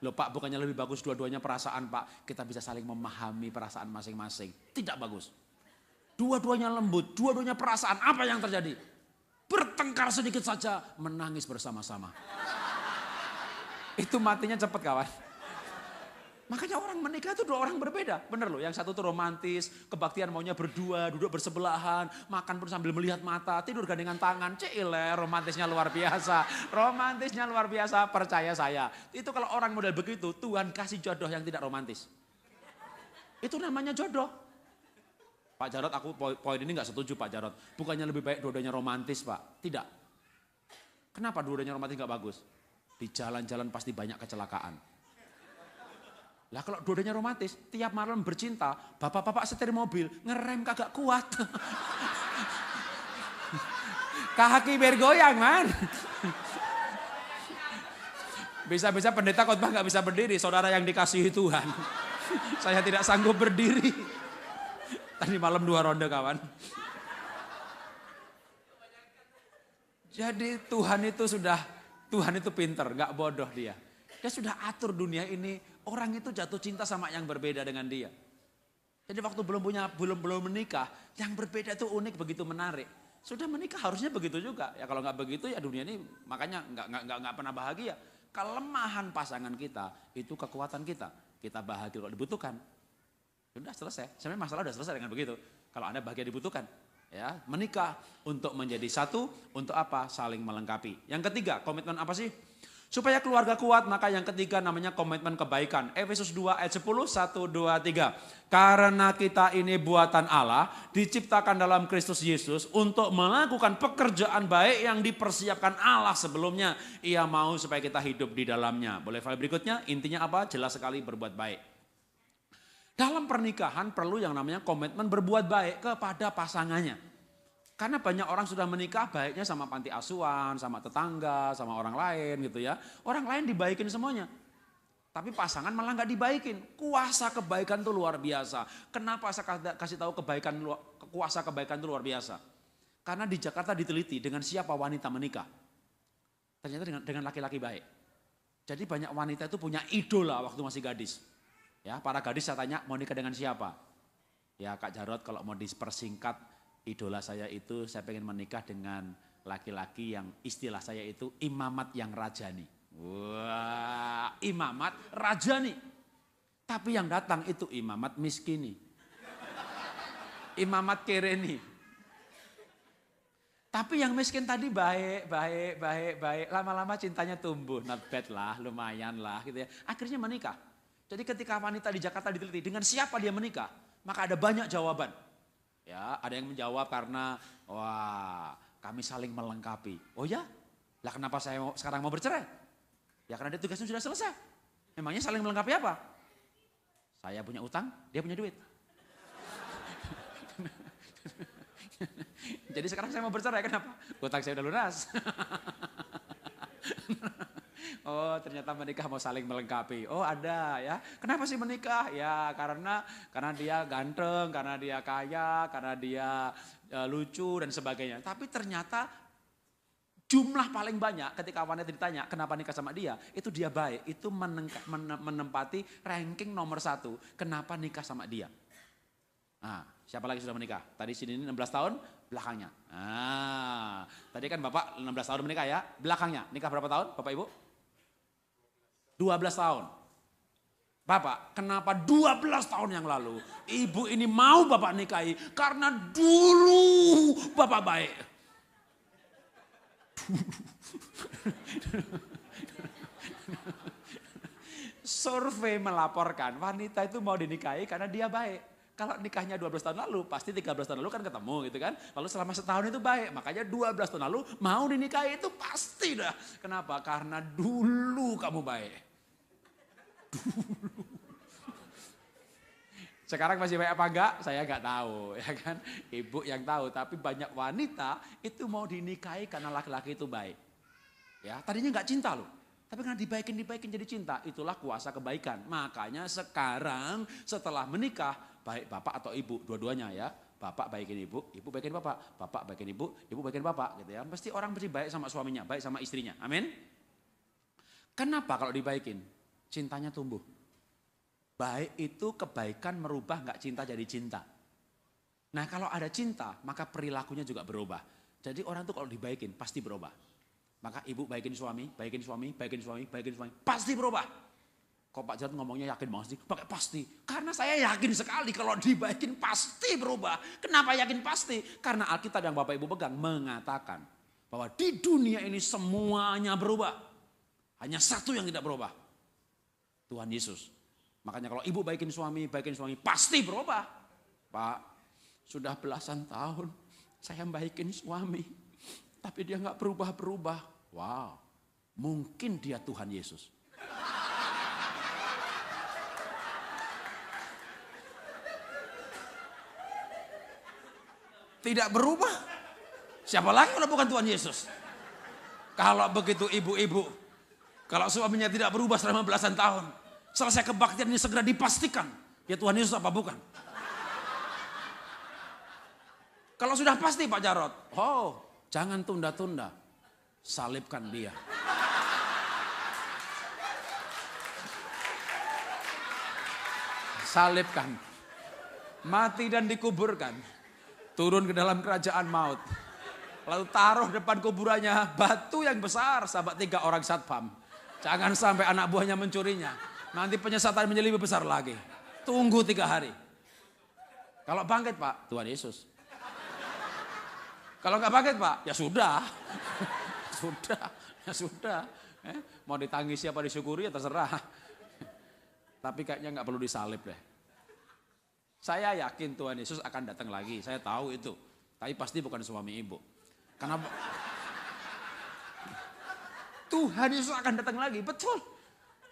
Loh Pak, bukannya lebih bagus dua-duanya perasaan Pak. Kita bisa saling memahami perasaan masing-masing. Tidak bagus. Dua-duanya lembut, dua-duanya perasaan. Apa yang terjadi? Bertengkar sedikit saja, menangis bersama-sama. Itu matinya cepat kawan. Makanya orang menikah itu dua orang berbeda. Bener loh, yang satu tuh romantis, kebaktian maunya berdua, duduk bersebelahan, makan pun sambil melihat mata, tidur gandengan tangan. Cile, romantisnya luar biasa. Romantisnya luar biasa, percaya saya. Itu kalau orang model begitu, Tuhan kasih jodoh yang tidak romantis. Itu namanya jodoh. Pak Jarod, aku poin ini gak setuju Pak Jarod. Bukannya lebih baik dua-duanya romantis Pak. Tidak. Kenapa dua-duanya romantis gak bagus? Di jalan-jalan pasti banyak kecelakaan. Lah kalau dua-duanya romantis, tiap malam bercinta, bapak-bapak setir mobil, ngerem kagak kuat. Kaki bergoyang man. Bisa-bisa pendeta khotbah gak bisa berdiri, saudara yang dikasihi Tuhan. Saya tidak sanggup berdiri. Tadi malam 2 ronde kawan. Jadi Tuhan itu pinter, gak bodoh dia. Dia sudah atur dunia ini, orang itu jatuh cinta sama yang berbeda dengan dia. Jadi waktu belum menikah, yang berbeda itu unik, begitu menarik. Sudah menikah harusnya begitu juga. Ya kalau nggak begitu ya dunia ini makanya nggak pernah bahagia. Kelemahan pasangan kita itu kekuatan kita. Kita bahagia kalau dibutuhkan. Sudah selesai. Sebenarnya masalah sudah selesai dengan begitu. Kalau Anda bahagia dibutuhkan, ya menikah untuk menjadi satu, untuk apa? Saling melengkapi. Yang ketiga, komitmen apa sih? Supaya keluarga kuat, maka yang ketiga namanya komitmen kebaikan. Efesus 2 ayat 10, 1, 2, 3. Karena kita ini buatan Allah, diciptakan dalam Kristus Yesus untuk melakukan pekerjaan baik yang dipersiapkan Allah sebelumnya. Ia mau supaya kita hidup di dalamnya. Boleh file berikutnya, intinya apa? Jelas sekali, berbuat baik. Dalam pernikahan perlu yang namanya komitmen berbuat baik kepada pasangannya. Karena banyak orang sudah menikah baiknya sama panti asuhan, sama tetangga, sama orang lain gitu ya. Orang lain dibaikin semuanya. Tapi pasangan malah gak dibaikin. Kuasa kebaikan itu luar biasa. Kenapa saya kasih tahu kuasa kebaikan itu luar biasa? Karena di Jakarta diteliti dengan siapa wanita menikah. Ternyata dengan laki-laki baik. Jadi banyak wanita itu punya idola waktu masih gadis. Ya, para gadis saya tanya mau nikah dengan siapa? Ya Kak Jarod, kalau mau dipersingkat, idola saya itu saya pengen menikah dengan laki-laki yang istilah saya itu imamat yang rajani. Wah, imamat rajani. Tapi yang datang itu imamat miskini. Imamat kereni. Tapi yang miskin tadi baik. Lama-lama cintanya tumbuh, not bad lah, lumayan lah gitu ya. Akhirnya menikah. Jadi ketika wanita di Jakarta diteliti dengan siapa dia menikah, maka ada banyak jawaban. Ya, ada yang menjawab karena wah, kami saling melengkapi. Oh ya? Lah kenapa saya sekarang mau bercerai? Ya karena dia tugasnya sudah selesai. Memangnya saling melengkapi apa? Saya punya utang, dia punya duit. Jadi sekarang saya mau bercerai, kenapa? Utang saya udah lunas. Oh ternyata menikah mau saling melengkapi. Oh ada ya. Kenapa sih menikah? Ya karena dia ganteng, karena dia kaya, karena dia lucu dan sebagainya. Tapi ternyata jumlah paling banyak ketika wanita ditanya kenapa nikah sama dia, itu dia baik. Itu menempati ranking nomor 1. Kenapa nikah sama dia? Nah, siapa lagi sudah menikah? Tadi sini 16 tahun, belakangnya. Nah, tadi kan Bapak 16 tahun menikah ya, belakangnya. Nikah berapa tahun Bapak Ibu? 12 tahun. Bapak, kenapa 12 tahun yang lalu Ibu ini mau Bapak nikahi? Karena dulu Bapak baik. Survei melaporkan wanita itu mau dinikahi karena dia baik. Kalau nikahnya 12 tahun lalu, pasti 13 tahun lalu kan ketemu gitu kan. Lalu selama setahun itu baik, makanya 12 tahun lalu mau dinikahi itu pasti dah. Kenapa? Karena dulu kamu baik. Dulu. Sekarang masih baik apa enggak? Saya enggak tahu ya kan. Ibu yang tahu, tapi banyak wanita itu mau dinikahi karena laki-laki itu baik. Ya, tadinya enggak cinta loh. Tapi karena dibaikin jadi cinta, itulah kuasa kebaikan. Makanya sekarang setelah menikah, baik bapak atau ibu, dua-duanya ya. Bapak baikin ibu baikin bapak. Bapak baikin ibu baikin bapak gitu ya. Pasti orang mesti baik sama suaminya, baik sama istrinya. Amin. Kenapa kalau dibaikin? Cintanya tumbuh. Baik itu kebaikan merubah nggak cinta jadi cinta. Nah kalau ada cinta, maka perilakunya juga berubah. Jadi orang tuh kalau dibaikin pasti berubah. Maka ibu baikin suami, pasti berubah. Kok Pak Jarod ngomongnya yakin banget sih? Pakai pasti. Karena saya yakin sekali kalau dibaikin pasti berubah. Kenapa yakin pasti? Karena Alkitab yang Bapak Ibu pegang mengatakan bahwa di dunia ini semuanya berubah. Hanya satu yang tidak berubah. Tuhan Yesus. Makanya kalau ibu baikin suami pasti berubah. Pak, sudah belasan tahun saya baikin suami. Tapi dia gak berubah-berubah. Wow, mungkin dia Tuhan Yesus. Tidak berubah. Siapa lagi kalau bukan Tuhan Yesus? Kalau begitu ibu-ibu, kalau suaminya tidak berubah selama belasan tahun, selesai kebaktian ini segera dipastikan. Ya Tuhan Yesus apa bukan? Kalau sudah pasti Pak Jarod, oh jangan tunda-tunda. Salibkan dia. Salibkan. Mati dan dikuburkan. Turun ke dalam kerajaan maut. Lalu taruh depan kuburannya batu yang besar. Sahabat 3 orang satpam. Jangan sampai anak buahnya mencurinya. Nanti penyesatan menjadi lebih besar lagi. Tunggu 3 hari. Kalau bangkit Pak, Tuhan Yesus. Kalau nggak bangkit Pak, ya sudah. Sudah. Mau ditangisi apa disyukuri ya terserah. Tapi kayaknya nggak perlu disalib deh. Saya yakin Tuhan Yesus akan datang lagi. Saya tahu itu. Tapi pasti bukan suami ibu. Karena Tuhan Yesus akan datang lagi, betul.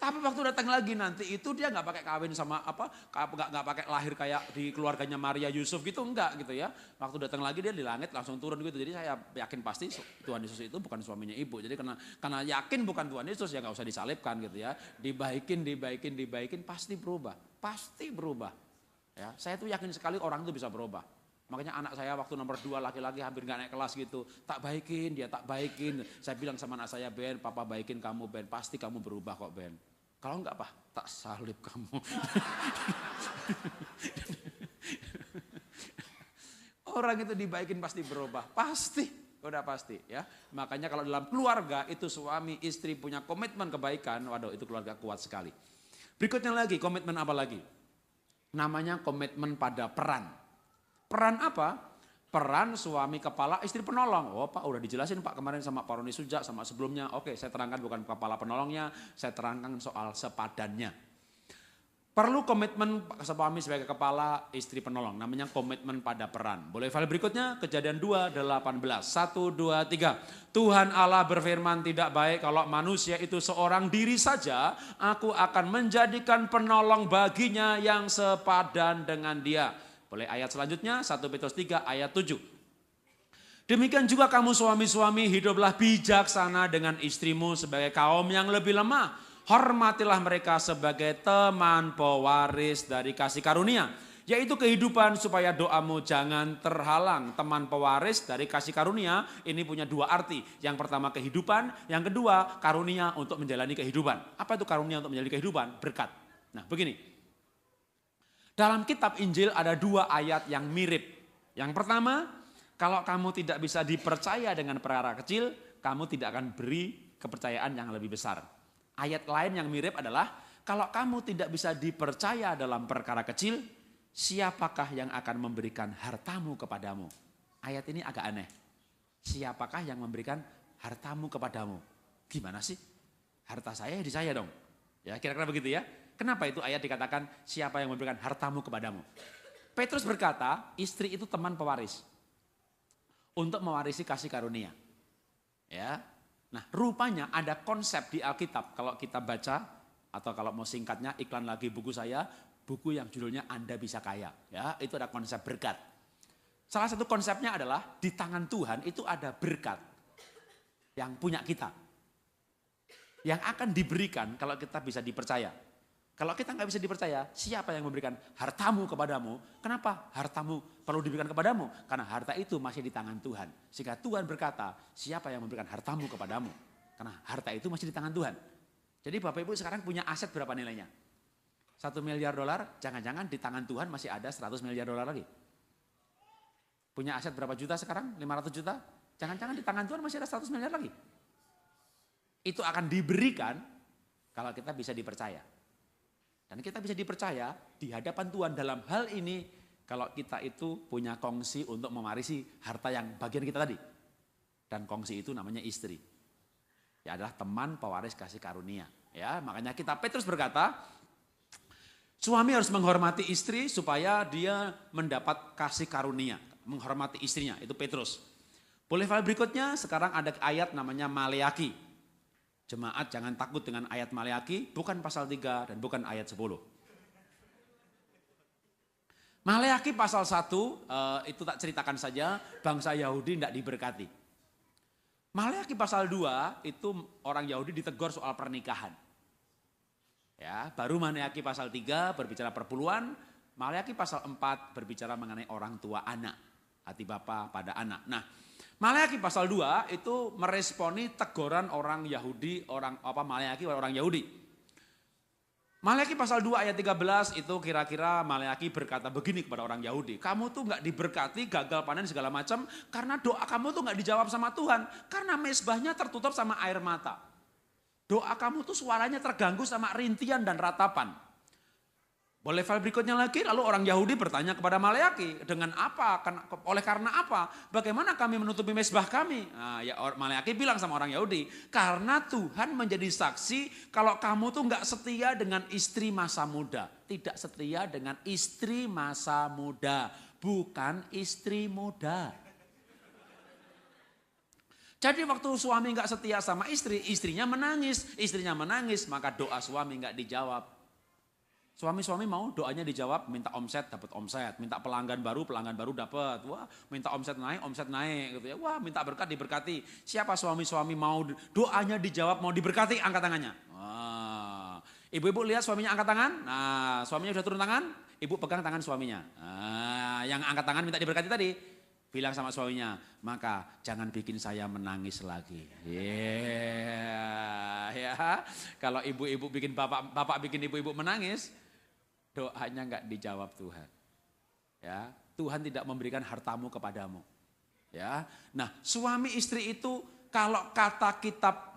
Tapi waktu datang lagi nanti itu dia nggak pakai kawin sama nggak pakai lahir kayak di keluarganya Maria Yusuf gitu, enggak gitu ya. Waktu datang lagi dia di langit langsung turun gitu. Jadi saya yakin pasti Tuhan Yesus itu bukan suaminya ibu. Jadi karena yakin bukan Tuhan Yesus ya nggak usah disalibkan gitu ya. Dibaikin pasti berubah. Ya, saya tuh yakin sekali orang itu bisa berubah. Makanya anak saya waktu nomor 2 laki-laki hampir nggak naik kelas gitu. Tak baikin. Saya bilang sama anak saya, Ben, papa baikin kamu Ben. Pasti kamu berubah kok Ben. Kalau enggak Pak, tak salib kamu. Orang itu dibaikin pasti berubah. Pasti, udah pasti ya. Makanya kalau dalam keluarga itu suami istri punya komitmen kebaikan. Waduh itu keluarga kuat sekali. Berikutnya lagi, komitmen apa lagi? Namanya komitmen pada peran. Peran apa? Peran suami kepala, istri penolong. Oh Pak udah dijelasin Pak kemarin sama Pak Roni Sujak sama sebelumnya. Oke saya terangkan bukan kepala penolongnya, saya terangkan soal sepadannya. Perlu komitmen suami sebagai kepala, istri penolong. Namanya komitmen pada peran. Boleh file berikutnya, Kejadian 2:18. 1, 2, 3. Tuhan Allah berfirman tidak baik kalau manusia itu seorang diri saja. Aku akan menjadikan penolong baginya yang sepadan dengan dia. Boleh ayat selanjutnya 1 Petrus 3 ayat 7. Demikian juga kamu suami-suami, hiduplah bijaksana dengan istrimu sebagai kaum yang lebih lemah. Hormatilah mereka sebagai teman pewaris dari kasih karunia, yaitu kehidupan, supaya doamu jangan terhalang. Teman pewaris dari kasih karunia ini punya dua arti. Yang pertama kehidupan, yang kedua karunia untuk menjalani kehidupan. Apa itu karunia untuk menjalani kehidupan? Berkat. Nah begini, dalam kitab Injil ada dua ayat yang mirip. Yang pertama, kalau kamu tidak bisa dipercaya dengan perkara kecil, kamu tidak akan beri kepercayaan yang lebih besar. Ayat lain yang mirip adalah, kalau kamu tidak bisa dipercaya dalam perkara kecil, siapakah yang akan memberikan hartamu kepadamu? Ayat ini agak aneh. Siapakah yang memberikan hartamu kepadamu? Gimana sih? Harta saya di saya dong. Ya, kira-kira begitu ya. Kenapa itu ayat dikatakan siapa yang memberikan hartamu kepadamu? Petrus berkata, istri itu teman pewaris untuk mewarisi kasih karunia. Ya. Nah, rupanya ada konsep di Alkitab, kalau kita baca atau kalau mau singkatnya iklan lagi buku saya, buku yang judulnya Anda Bisa Kaya. Ya, itu ada konsep berkat. Salah satu konsepnya adalah di tangan Tuhan itu ada berkat yang punya kita. Yang akan diberikan kalau kita bisa dipercaya. Kalau kita nggak bisa dipercaya, siapa yang memberikan hartamu kepadamu? Kenapa hartamu perlu diberikan kepadamu? Karena harta itu masih di tangan Tuhan. Sehingga Tuhan berkata, siapa yang memberikan hartamu kepadamu? Karena harta itu masih di tangan Tuhan. Jadi Bapak Ibu sekarang punya aset berapa nilainya? 1 miliar dolar, jangan-jangan di tangan Tuhan masih ada 100 miliar dolar lagi. Punya aset berapa juta sekarang? 500 juta? Jangan-jangan di tangan Tuhan masih ada 100 miliar lagi. Itu akan diberikan kalau kita bisa dipercaya. Dan kita bisa dipercaya di hadapan Tuhan dalam hal ini kalau kita itu punya kongsi untuk mewarisi harta yang bagian kita tadi. Dan kongsi itu namanya istri. Ya adalah teman pewaris kasih karunia. Ya, makanya kita Petrus berkata, suami harus menghormati istri supaya dia mendapat kasih karunia, menghormati istrinya, itu Petrus. Boleh file berikutnya, sekarang ada ayat namanya Maleaki. Jemaat jangan takut dengan ayat Maleaki, bukan pasal 3 dan bukan ayat 10. Maleaki pasal 1, itu tak ceritakan saja, bangsa Yahudi tidak diberkati. Maleaki pasal 2, itu orang Yahudi ditegur soal pernikahan. Ya, baru Maleaki pasal 3 berbicara perpuluhan, Maleaki pasal 4 berbicara mengenai orang tua anak, hati bapa pada anak. Nah, Maleaki pasal 2 itu meresponi teguran orang Yahudi, Maleaki orang Yahudi. Maleaki pasal 2 ayat 13 itu kira-kira Maleaki berkata begini kepada orang Yahudi. Kamu tuh gak diberkati, gagal panen segala macam karena doa kamu tuh gak dijawab sama Tuhan. Karena mezbahnya tertutup sama air mata. Doa kamu tuh suaranya terganggu sama rintian dan ratapan. Boleh file berikutnya lagi, lalu orang Yahudi bertanya kepada Maleaki, dengan apa? Oleh karena apa? Bagaimana kami menutupi mezbah kami? Nah, ya Maleaki bilang sama orang Yahudi, karena Tuhan menjadi saksi kalau kamu tuh nggak setia dengan istri masa muda. Tidak setia dengan istri masa muda, bukan istri muda. Jadi waktu suami nggak setia sama istri, istrinya menangis, maka doa suami nggak dijawab. Suami-suami mau doanya dijawab, minta omset dapat omset, minta pelanggan baru dapat, wah minta omset naik gitu ya, wah minta berkat diberkati. Siapa suami-suami mau doanya dijawab, mau diberkati, angkat tangannya. Wah. Ibu-ibu lihat suaminya angkat tangan, nah suaminya sudah turun tangan, ibu pegang tangan suaminya. Nah, yang angkat tangan minta diberkati tadi, bilang sama suaminya, maka jangan bikin saya menangis lagi. Ya. Kalau ibu-ibu bikin bapak bikin ibu-ibu menangis, doanya nggak dijawab Tuhan. Ya, Tuhan tidak memberikan hartamu kepadamu. Ya. Nah, suami istri itu kalau kata kitab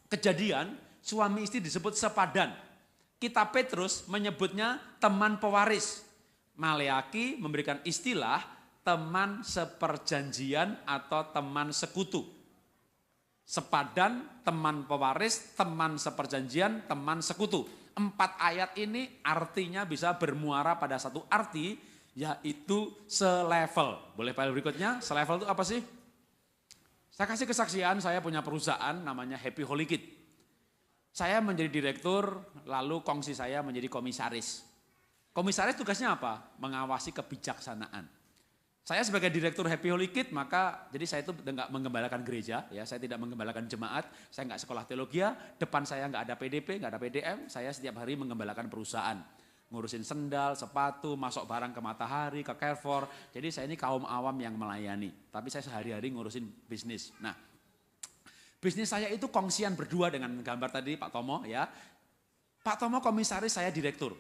Kejadian, suami istri disebut sepadan. Kitab Petrus menyebutnya teman pewaris. Maleaki memberikan istilah teman seperjanjian atau teman sekutu. Sepadan, teman pewaris, teman seperjanjian, teman sekutu. 4 ayat ini artinya bisa bermuara pada satu arti, yaitu selevel. Boleh file berikutnya, selevel itu apa sih? Saya kasih kesaksian, saya punya perusahaan namanya Happy Holy Kid. Saya menjadi direktur, lalu kongsi saya menjadi komisaris. Komisaris tugasnya apa? Mengawasi kebijaksanaan. Saya sebagai direktur Happy Holy Kid, maka jadi saya itu nggak menggembalakan gereja, ya, saya tidak menggembalakan jemaat, saya nggak sekolah teologi, depan saya nggak ada PDP, nggak ada PDM, saya setiap hari menggembalakan perusahaan, ngurusin sendal, sepatu, masuk barang ke Matahari, ke Carrefour. Jadi saya ini kaum awam yang melayani, tapi saya sehari-hari ngurusin bisnis. Nah, bisnis saya itu kongsian berdua dengan gambar tadi Pak Tomo, ya. Pak Tomo komisaris, saya direktur.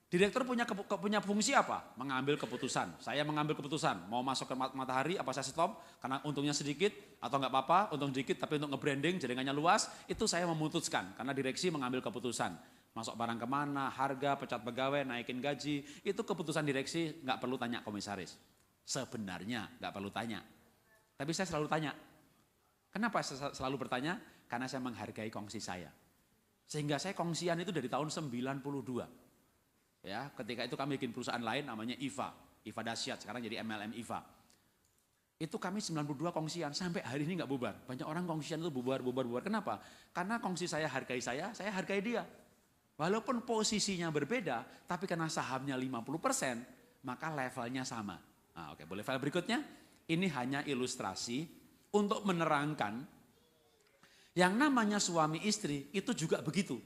Direktur punya fungsi apa? Mengambil keputusan. Saya mengambil keputusan, mau masuk ke Matahari apa saya stop, karena untungnya sedikit atau nggak apa-apa, untung sedikit tapi untuk nge-branding jaringannya luas, itu saya memutuskan karena direksi mengambil keputusan. Masuk barang kemana, harga, pecat pegawai, naikin gaji, itu keputusan direksi, nggak perlu tanya komisaris. Sebenarnya nggak perlu tanya. Tapi saya selalu tanya. Kenapa saya selalu bertanya? Karena saya menghargai kongsi saya. Sehingga saya kongsian itu dari tahun 92. Ya, ketika itu kami bikin perusahaan lain namanya IVA Dasyat, sekarang jadi MLM IVA. Itu kami 92 kongsian, sampai hari ini nggak bubar. Banyak orang kongsian itu bubar. Kenapa? Karena kongsi saya hargai dia. Walaupun posisinya berbeda, tapi karena sahamnya 50%, maka levelnya sama. Nah, oke, boleh file berikutnya. Ini hanya ilustrasi untuk menerangkan yang namanya suami istri itu juga begitu.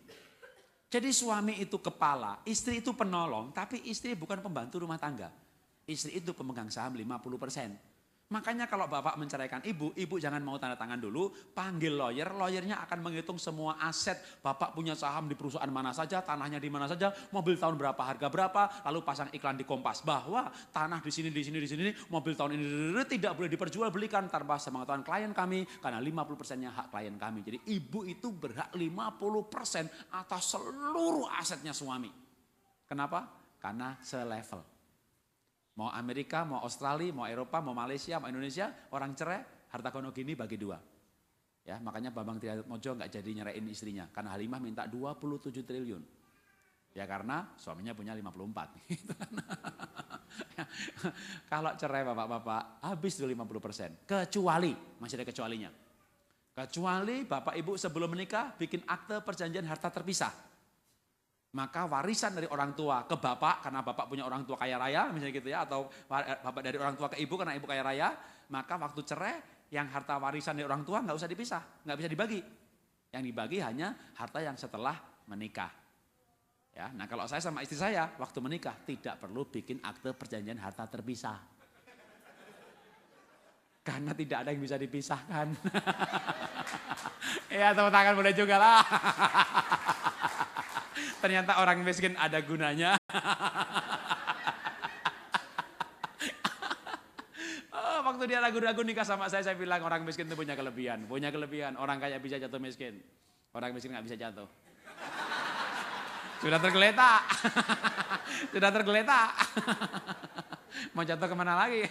Jadi suami itu kepala, istri itu penolong, tapi istri bukan pembantu rumah tangga. Istri itu pemegang saham 50%. Makanya kalau bapak menceraikan ibu jangan mau tanda tangan dulu, panggil lawyer, lawyernya akan menghitung semua aset. Bapak punya saham di perusahaan mana saja, tanahnya di mana saja, mobil tahun berapa, harga berapa, lalu pasang iklan di Kompas bahwa tanah di sini, mobil tahun ini tidak boleh diperjualbelikan tanpa sepengetahuan klien kami, karena 50%-nya hak klien kami. Jadi ibu itu berhak 50% atas seluruh asetnya suami. Kenapa? Karena selevel. Mau Amerika, mau Australia, mau Eropa, mau Malaysia, mau Indonesia, orang cerai, harta gono gini bagi dua. Ya, makanya Bambang Triatmojo nggak jadi nyeraiin istrinya, karena Halimah minta 27 triliun. Ya karena suaminya punya 54. Kalau cerai bapak-bapak, habis dulu 50%. Kecuali, masih ada kecualinya. Kecuali bapak ibu sebelum menikah bikin akte perjanjian harta terpisah. Maka warisan dari orang tua ke bapak, karena bapak punya orang tua kaya raya, misalnya gitu ya, atau bapak dari orang tua ke ibu karena ibu kaya raya, maka waktu cerai yang harta warisan dari orang tua nggak usah dipisah, nggak bisa dibagi. Yang dibagi hanya harta yang setelah menikah. Ya, nah kalau saya sama istri saya waktu menikah tidak perlu bikin akte perjanjian harta terpisah. Karena tidak ada yang bisa dipisahkan. Ya, tepuk tangan boleh juga lah. Ternyata orang miskin ada gunanya. Waktu dia ragu-ragu nikah sama saya bilang orang miskin itu punya kelebihan. Orang kaya bisa jatuh miskin. Orang miskin nggak bisa jatuh. Sudah tergeletak. Mau jatuh kemana lagi?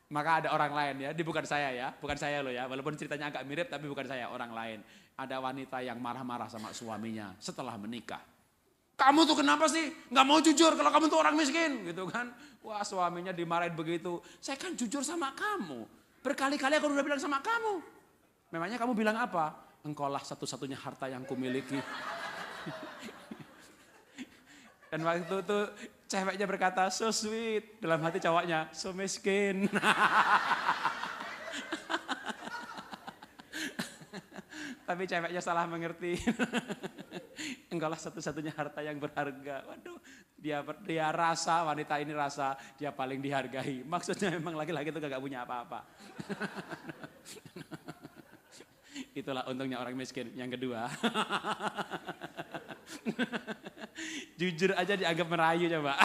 Maka ada orang lain ya, bukan saya ya, bukan saya loh ya, walaupun ceritanya agak mirip tapi bukan saya, orang lain. Ada wanita yang marah-marah sama suaminya setelah menikah. Kamu tuh kenapa sih nggak mau jujur kalau kamu tuh orang miskin gitu kan. Wah, suaminya dimarahin begitu. Saya kan jujur sama kamu, berkali-kali aku udah bilang sama kamu. Memangnya kamu bilang apa? Engkaulah satu-satunya harta yang kumiliki. Dan waktu itu ceweknya berkata, so sweet. Dalam hati cowoknya, so miskin. Tapi ceweknya salah mengerti. Engkaulah satu-satunya harta yang berharga. Waduh, dia rasa, wanita ini rasa dia paling dihargai. Maksudnya memang laki-laki itu gak punya apa-apa. Itulah untungnya orang miskin. Yang kedua. Jujur aja dianggap merayu coba.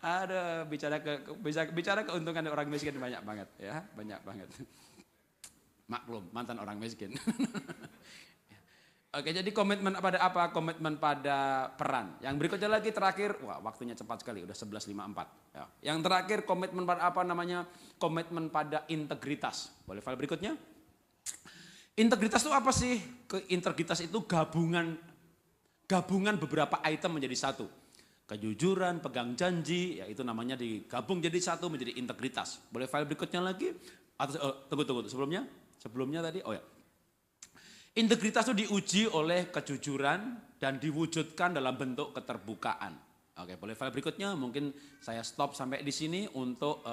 Aduh, bicara keuntungan orang miskin banyak banget ya, banyak banget. Maklum, mantan orang miskin. Oke, jadi komitmen pada apa? Komitmen pada peran. Yang berikutnya lagi terakhir, wah waktunya cepat sekali, udah 11.54. Ya. Yang terakhir komitmen pada apa namanya? Komitmen pada integritas. Boleh file berikutnya? Integritas itu apa sih? Integritas itu gabungan beberapa item menjadi satu. Kejujuran, pegang janji, ya itu namanya digabung jadi satu menjadi integritas. Boleh file berikutnya lagi? Atau tunggu sebelumnya tadi. Oh ya. Integritas itu diuji oleh kejujuran dan diwujudkan dalam bentuk keterbukaan. Oke, boleh file berikutnya. Mungkin saya stop sampai di sini untuk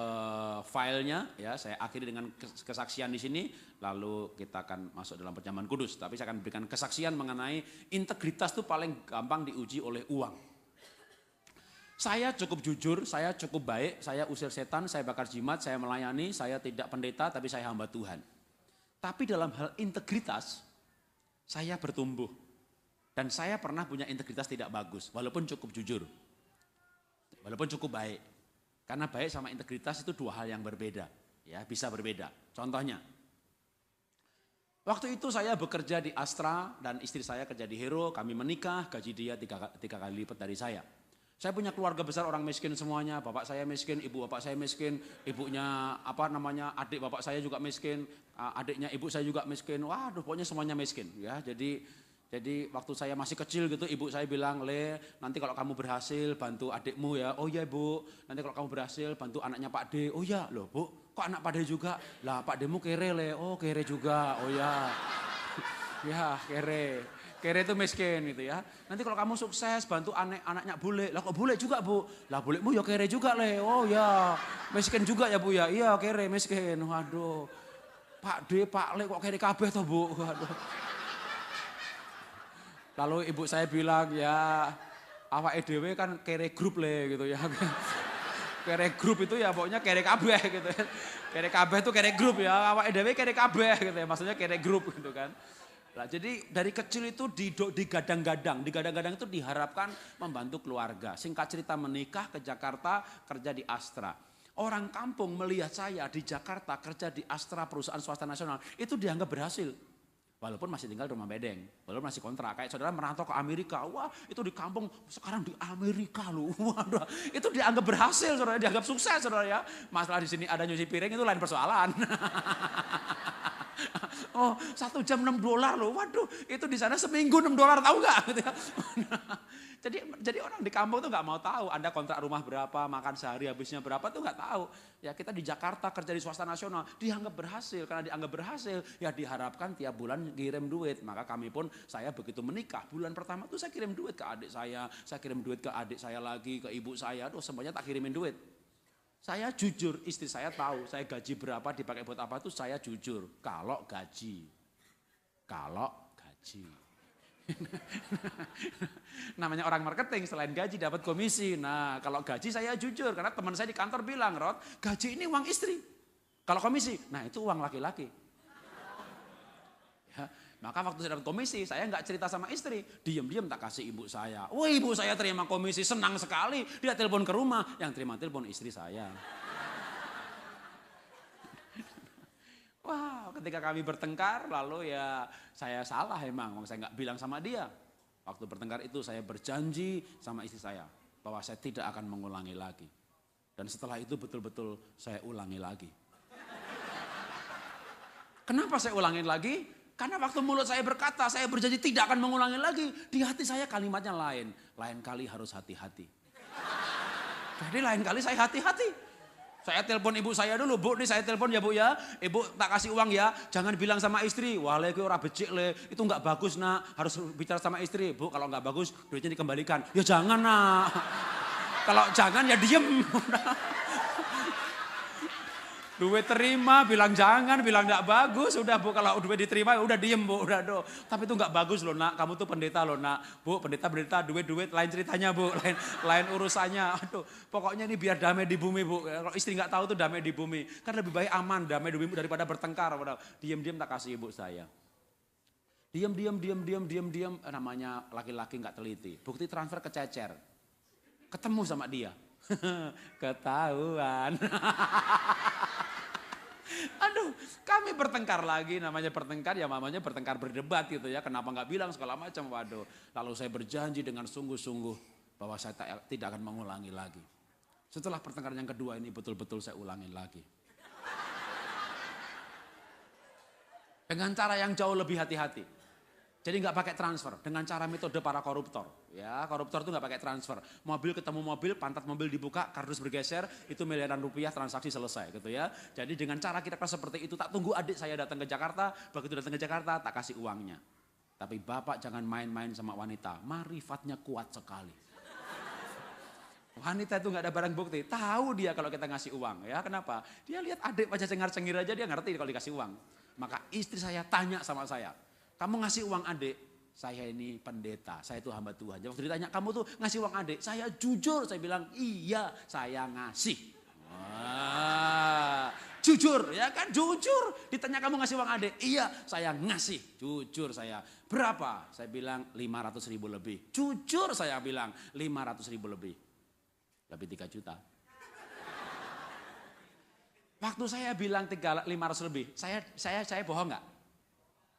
filenya. Ya, saya akhiri dengan kesaksian di sini. Lalu kita akan masuk dalam perjamuan kudus. Tapi saya akan berikan kesaksian mengenai integritas itu paling gampang diuji oleh uang. Saya cukup jujur, saya cukup baik, saya usir setan, saya bakar jimat, saya melayani, saya tidak pendeta, tapi saya hamba Tuhan. Tapi dalam hal integritas, saya bertumbuh. Dan saya pernah punya integritas tidak bagus, walaupun cukup jujur. Walaupun cukup baik. Karena baik sama integritas itu dua hal yang berbeda. Ya, bisa berbeda. Contohnya, waktu itu saya bekerja di Astra dan istri saya kerja di Hero, kami menikah, gaji dia tiga kali lipat dari saya. Saya punya keluarga besar orang miskin semuanya, bapak saya miskin, ibu bapak saya miskin, ibunya adik bapak saya juga miskin, adiknya ibu saya juga miskin. Waduh, pokoknya semuanya miskin ya. Jadi waktu saya masih kecil gitu, ibu saya bilang, "Le, nanti kalau kamu berhasil bantu adikmu ya." "Oh iya, Bu." "Nanti kalau kamu berhasil bantu anaknya Pak D." "Oh iya." "Loh, Bu, kok anak Pak D juga?" "Lah, Pak D-mu kere, Le." "Oh, kere juga." "Oh ya." Ya, kere. Kere itu miskin gitu ya. "Nanti kalau kamu sukses bantu anaknya bule." "Lah kok bule juga, Bu?" "Lah bulemu ya kere juga, Le." "Oh ya, miskin juga ya, Bu ya." "Iya, kere miskin." Waduh. "Pak D, Pak Le kok kere kabeh toh, Bu?" Waduh. Lalu ibu saya bilang, "Ya awake dhewe kan kere grup Le," gitu ya. Kere grup itu ya pokoknya kere kabeh gitu ya. Kere kabeh itu kere grup ya, awake dhewe kere kabeh gitu ya. Maksudnya kere grup gitu kan. Nah, jadi dari kecil itu digadang-gadang itu diharapkan membantu keluarga. Singkat cerita menikah ke Jakarta, kerja di Astra. Orang kampung melihat saya di Jakarta kerja di Astra perusahaan swasta nasional, itu dianggap berhasil. Walaupun masih tinggal di rumah bedeng, walaupun masih kontrak. Kayak saudara merantau ke Amerika, wah itu di kampung, sekarang di Amerika loh. Waduh, itu dianggap berhasil saudara, dianggap sukses saudara ya. Masalah di sini ada nyuci piring itu lain persoalan. Oh, 1 jam $6 loh. Waduh, itu di sana seminggu $6 tahu nggak? Gitu ya. Jadi orang di kampung tuh nggak mau tahu Anda kontrak rumah berapa, makan sehari habisnya berapa tuh nggak tahu. Ya kita di Jakarta kerja di swasta nasional dianggap berhasil. Karena dianggap berhasil ya diharapkan tiap bulan kirim duit. Maka kami pun saya begitu menikah bulan pertama tuh saya kirim duit ke adik saya kirim duit ke adik saya lagi, ke ibu saya. Aduh semuanya tak kirimin duit. Saya jujur, istri saya tahu saya gaji berapa dipakai buat apa itu saya jujur. Kalau gaji. Namanya orang marketing selain gaji dapat komisi. Nah kalau gaji saya jujur karena teman saya di kantor bilang, "Rod, gaji ini uang istri. Kalau komisi, nah itu uang laki-laki." Ya, maka waktu saya dapat komisi, saya nggak cerita sama istri, diam-diam tak kasih ibu saya. Wah ibu saya terima komisi, senang sekali. Dia telepon ke rumah, yang terima telepon istri saya. Wah ketika kami bertengkar, lalu ya saya salah emang saya nggak bilang sama dia. Waktu bertengkar itu saya berjanji sama istri saya, bahwa saya tidak akan mengulangi lagi. Dan setelah itu betul-betul saya ulangi lagi. Kenapa saya ulangi lagi? Karena waktu mulut saya berkata, saya berjanji tidak akan mengulangi lagi. Di hati saya kalimatnya lain. Lain kali harus hati-hati. Jadi lain kali saya hati-hati. Saya telepon ibu saya dulu, "Bu, nih saya telepon ya Bu ya. Ibu tak kasih uang ya. Jangan bilang sama istri. Wah, le ora becik le. Itu enggak bagus, Nak. Harus bicara sama istri. Bu, kalau enggak bagus, duitnya dikembalikan." "Ya jangan, Nak." Kalau jangan ya diem. Duit terima, bilang jangan, bilang enggak bagus. Udah Bu, kalau duit diterima udah diem Bu, udah do. Tapi itu enggak bagus loh Nak, kamu tuh pendeta loh Nak. Bu, pendeta, duit, lain ceritanya Bu, lain urusannya. Aduh, pokoknya ini biar damai di bumi Bu. Kalau istri enggak tahu tuh damai di bumi. Kan lebih baik aman, damai di bumi daripada bertengkar. Diam-diam tak kasih ibu saya. Diam, namanya laki-laki enggak teliti. Bukti transfer kececer. Ketemu sama dia. Ketahuan. Aduh, kami bertengkar lagi, namanya bertengkar berdebat gitu ya. Kenapa nggak bilang segala macam, waduh. Lalu saya berjanji dengan sungguh-sungguh bahwa saya tidak akan mengulangi lagi. Setelah pertengkaran yang kedua ini betul-betul saya ulangi lagi. Dengan cara yang jauh lebih hati-hati. Jadi nggak pakai transfer dengan cara metode para koruptor. Ya, koruptor itu nggak pakai transfer. Mobil ketemu mobil, pantat mobil dibuka, kardus bergeser, itu miliaran rupiah transaksi selesai gitu ya. Jadi dengan cara kita seperti itu, tak tunggu adik saya datang ke Jakarta, begitu datang ke Jakarta tak kasih uangnya. Tapi bapak jangan main-main sama wanita, marifatnya kuat sekali. Wanita itu nggak ada barang bukti, tahu dia kalau kita ngasih uang ya. Kenapa? Dia lihat adik aja cengar-cengir aja dia ngerti kalau dikasih uang. Maka istri saya tanya sama saya, kamu ngasih uang adik, saya ini pendeta, saya itu hamba Tuhan. Waktu ditanya, kamu tuh ngasih uang adik, saya jujur, saya bilang iya saya ngasih. Wah, jujur ya kan, jujur. Ditanya kamu ngasih uang adik, iya saya ngasih, jujur saya. Berapa? Saya bilang 500.000 lebih. Jujur saya bilang 500.000 lebih. Lebih 3 juta. Waktu saya bilang 500 lebih, saya bohong nggak?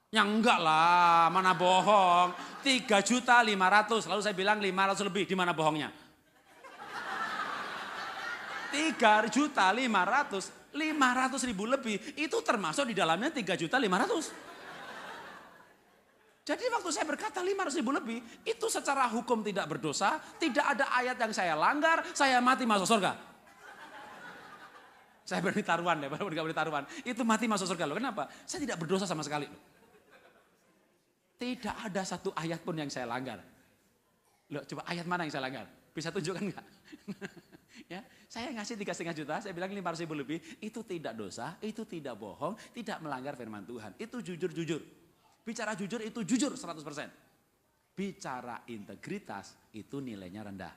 Ya enggak lah, mana bohong. 3.500.000, lalu saya bilang 500 lebih, di mana bohongnya? 3.500.000, 500.000 lebih, itu termasuk di dalamnya 3.500.000. Jadi waktu saya berkata 500.000 lebih, itu secara hukum tidak berdosa, tidak ada ayat yang saya langgar, saya mati masuk surga. Saya berani taruhan deh, baru berani taruhan. Itu mati masuk surga loh, kenapa? Saya tidak berdosa sama sekali loh. Tidak ada satu ayat pun yang saya langgar. Loh, coba ayat mana yang saya langgar? Bisa tunjukkan enggak? Ya, saya ngasih 3,5 juta, saya bilang 500.000 lebih, itu tidak dosa, itu tidak bohong, tidak melanggar firman Tuhan. Itu jujur-jujur. Bicara jujur itu jujur 100%. Bicara integritas itu nilainya rendah.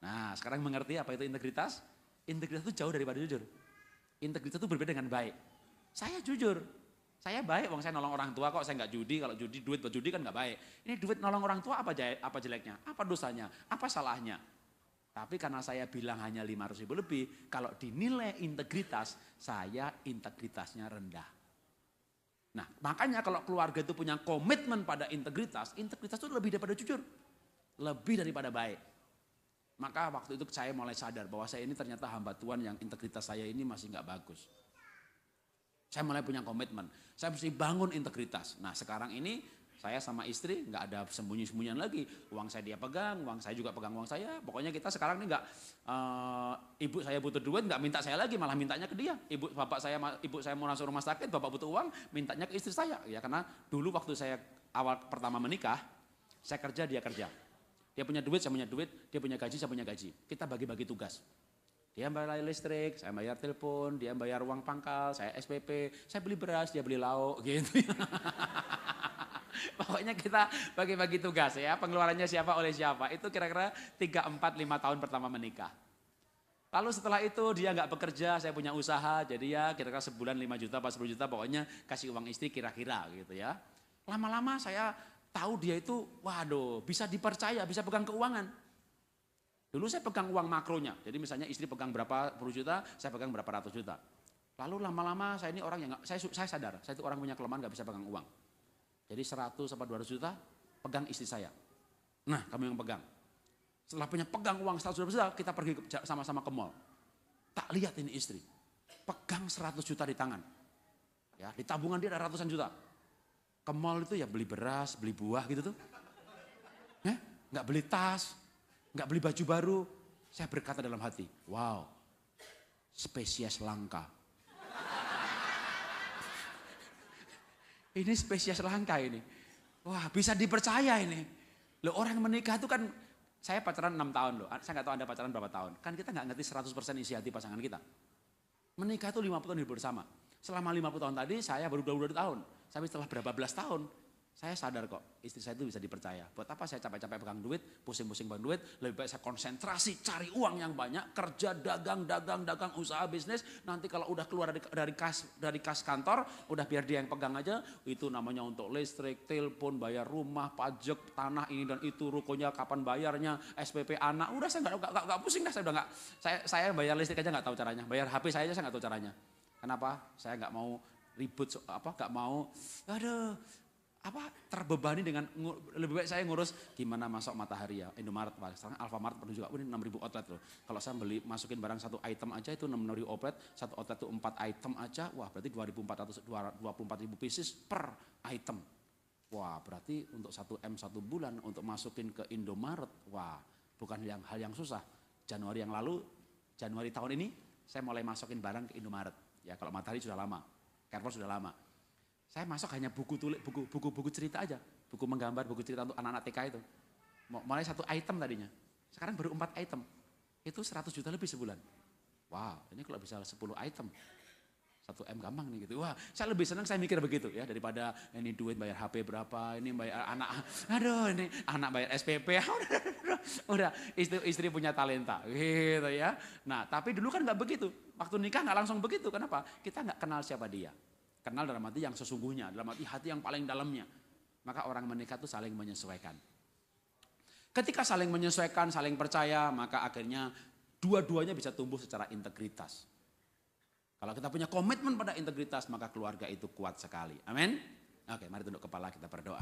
Nah, sekarang mengerti apa itu integritas? Integritas itu jauh daripada jujur. Integritas itu berbeda dengan baik. Saya jujur. Saya baik, wong saya nolong orang tua kok, saya nggak judi. Kalau judi, duit buat judi kan nggak baik. Ini duit nolong orang tua apa jeleknya? Apa dosanya? Apa salahnya? Tapi karena saya bilang hanya 500.000 lebih, kalau dinilai integritas, saya integritasnya rendah. Nah, makanya kalau keluarga itu punya komitmen pada integritas, integritas itu lebih daripada jujur. Lebih daripada baik. Maka waktu itu saya mulai sadar bahwa saya ini ternyata hamba Tuhan yang integritas saya ini masih nggak bagus. Saya mulai punya komitmen, saya mesti bangun integritas. Nah sekarang ini saya sama istri nggak ada sembunyi-sembunyian lagi. Uang saya dia pegang, uang saya juga pegang uang saya. Pokoknya kita sekarang ini nggak, ibu saya butuh duit nggak minta saya lagi, malah mintanya ke dia. Ibu saya mau masuk rumah sakit, bapak butuh uang, mintanya ke istri saya. Ya karena dulu waktu saya awal pertama menikah, saya kerja dia kerja. Dia punya duit, saya punya duit, dia punya gaji, saya punya gaji. Kita bagi-bagi tugas. Dia bayar listrik, saya bayar telepon, dia bayar uang pangkal, saya SPP, saya beli beras, dia beli lauk gitu. Pokoknya kita bagi-bagi tugas ya, pengeluarannya siapa oleh siapa. Itu kira-kira 3, 4, 5 tahun pertama menikah. Lalu setelah itu dia nggak bekerja, saya punya usaha, jadi ya kira-kira sebulan 5 juta, 10 juta, pokoknya kasih uang istri kira-kira gitu ya. Lama-lama saya tahu dia itu, waduh bisa dipercaya, bisa pegang keuangan. Dulu saya pegang uang makronya, jadi misalnya istri pegang berapa puluh juta, saya pegang berapa ratus juta. Lalu lama-lama saya ini orang yang, saya sadar, saya itu orang punya kelemahan gak bisa pegang uang. Jadi 100 sampai 200 juta, pegang istri saya. Nah kamu yang pegang. Setelah punya pegang uang 100 juta, kita pergi sama-sama ke mall. Tak lihat ini istri, pegang 100 juta di tangan. Ya, di tabungan dia ada ratusan juta. Ke mall itu ya beli beras, beli buah gitu tuh. Gak beli tas. Nggak beli baju baru, saya berkata dalam hati, wow, spesies langka. Ini spesies langka ini. Wah bisa dipercaya ini. Loh orang menikah itu kan, saya pacaran 6 tahun loh, saya nggak tahu Anda pacaran berapa tahun. Kan kita nggak ngerti 100% isi hati pasangan kita. Menikah itu 50 tahun hidup bersama. Selama 50 tahun tadi saya baru 22 tahun. Tapi setelah berapa belas tahun, saya sadar kok, istri saya itu bisa dipercaya. Buat apa saya capek-capek pegang duit, pusing-pusing pegang duit, lebih baik saya konsentrasi cari uang yang banyak, kerja, dagang, usaha, bisnis. Nanti kalau udah keluar dari kas kantor, udah biar dia yang pegang aja. Itu namanya untuk listrik, telepon, bayar rumah, pajak, tanah ini dan itu, rukonya kapan bayarnya, SPP anak. Udah saya nggak pusing dah, saya udah nggak. Saya bayar listrik aja nggak tahu caranya, bayar HP saya aja saya nggak tahu caranya. Kenapa? Saya nggak mau ribut, nggak mau. Aduh. Terbebani dengan lebih baik saya ngurus gimana masuk Matahari ya, Indomaret, sekarang Alfamart penuh juga, ini 6.000 outlet loh. Kalau saya masukin barang satu item aja itu 6.000 outlet, satu outlet itu 4 item aja, wah berarti 24.000 pieces per item. Wah, berarti untuk 1 M 1 bulan untuk masukin ke Indomaret, wah bukan hal yang susah. Januari yang lalu, Januari tahun ini, saya mulai masukin barang ke Indomaret. Ya kalau Matahari sudah lama, Carrefour sudah lama. Saya masuk hanya buku cerita aja, buku menggambar, buku cerita untuk anak-anak TK itu. Mulai 1 item tadinya, sekarang baru 4 item. Itu 100 juta lebih sebulan. Wow, ini kalau bisa 10 item. 1 M gampang nih gitu. Wah, saya lebih senang saya mikir begitu ya daripada ini duit bayar HP berapa, ini bayar anak, aduh ini anak bayar SPP, udah istri punya talenta gitu ya. Nah tapi dulu kan nggak begitu, waktu nikah nggak langsung begitu. Kenapa? Kita nggak kenal siapa dia. Kenal dalam arti yang sesungguhnya, dalam arti hati yang paling dalamnya. Maka orang menikah itu saling menyesuaikan. Ketika saling menyesuaikan, saling percaya, maka akhirnya dua-duanya bisa tumbuh secara integritas. Kalau kita punya komitmen pada integritas, maka keluarga itu kuat sekali. Amin. Oke, mari tunduk kepala kita berdoa.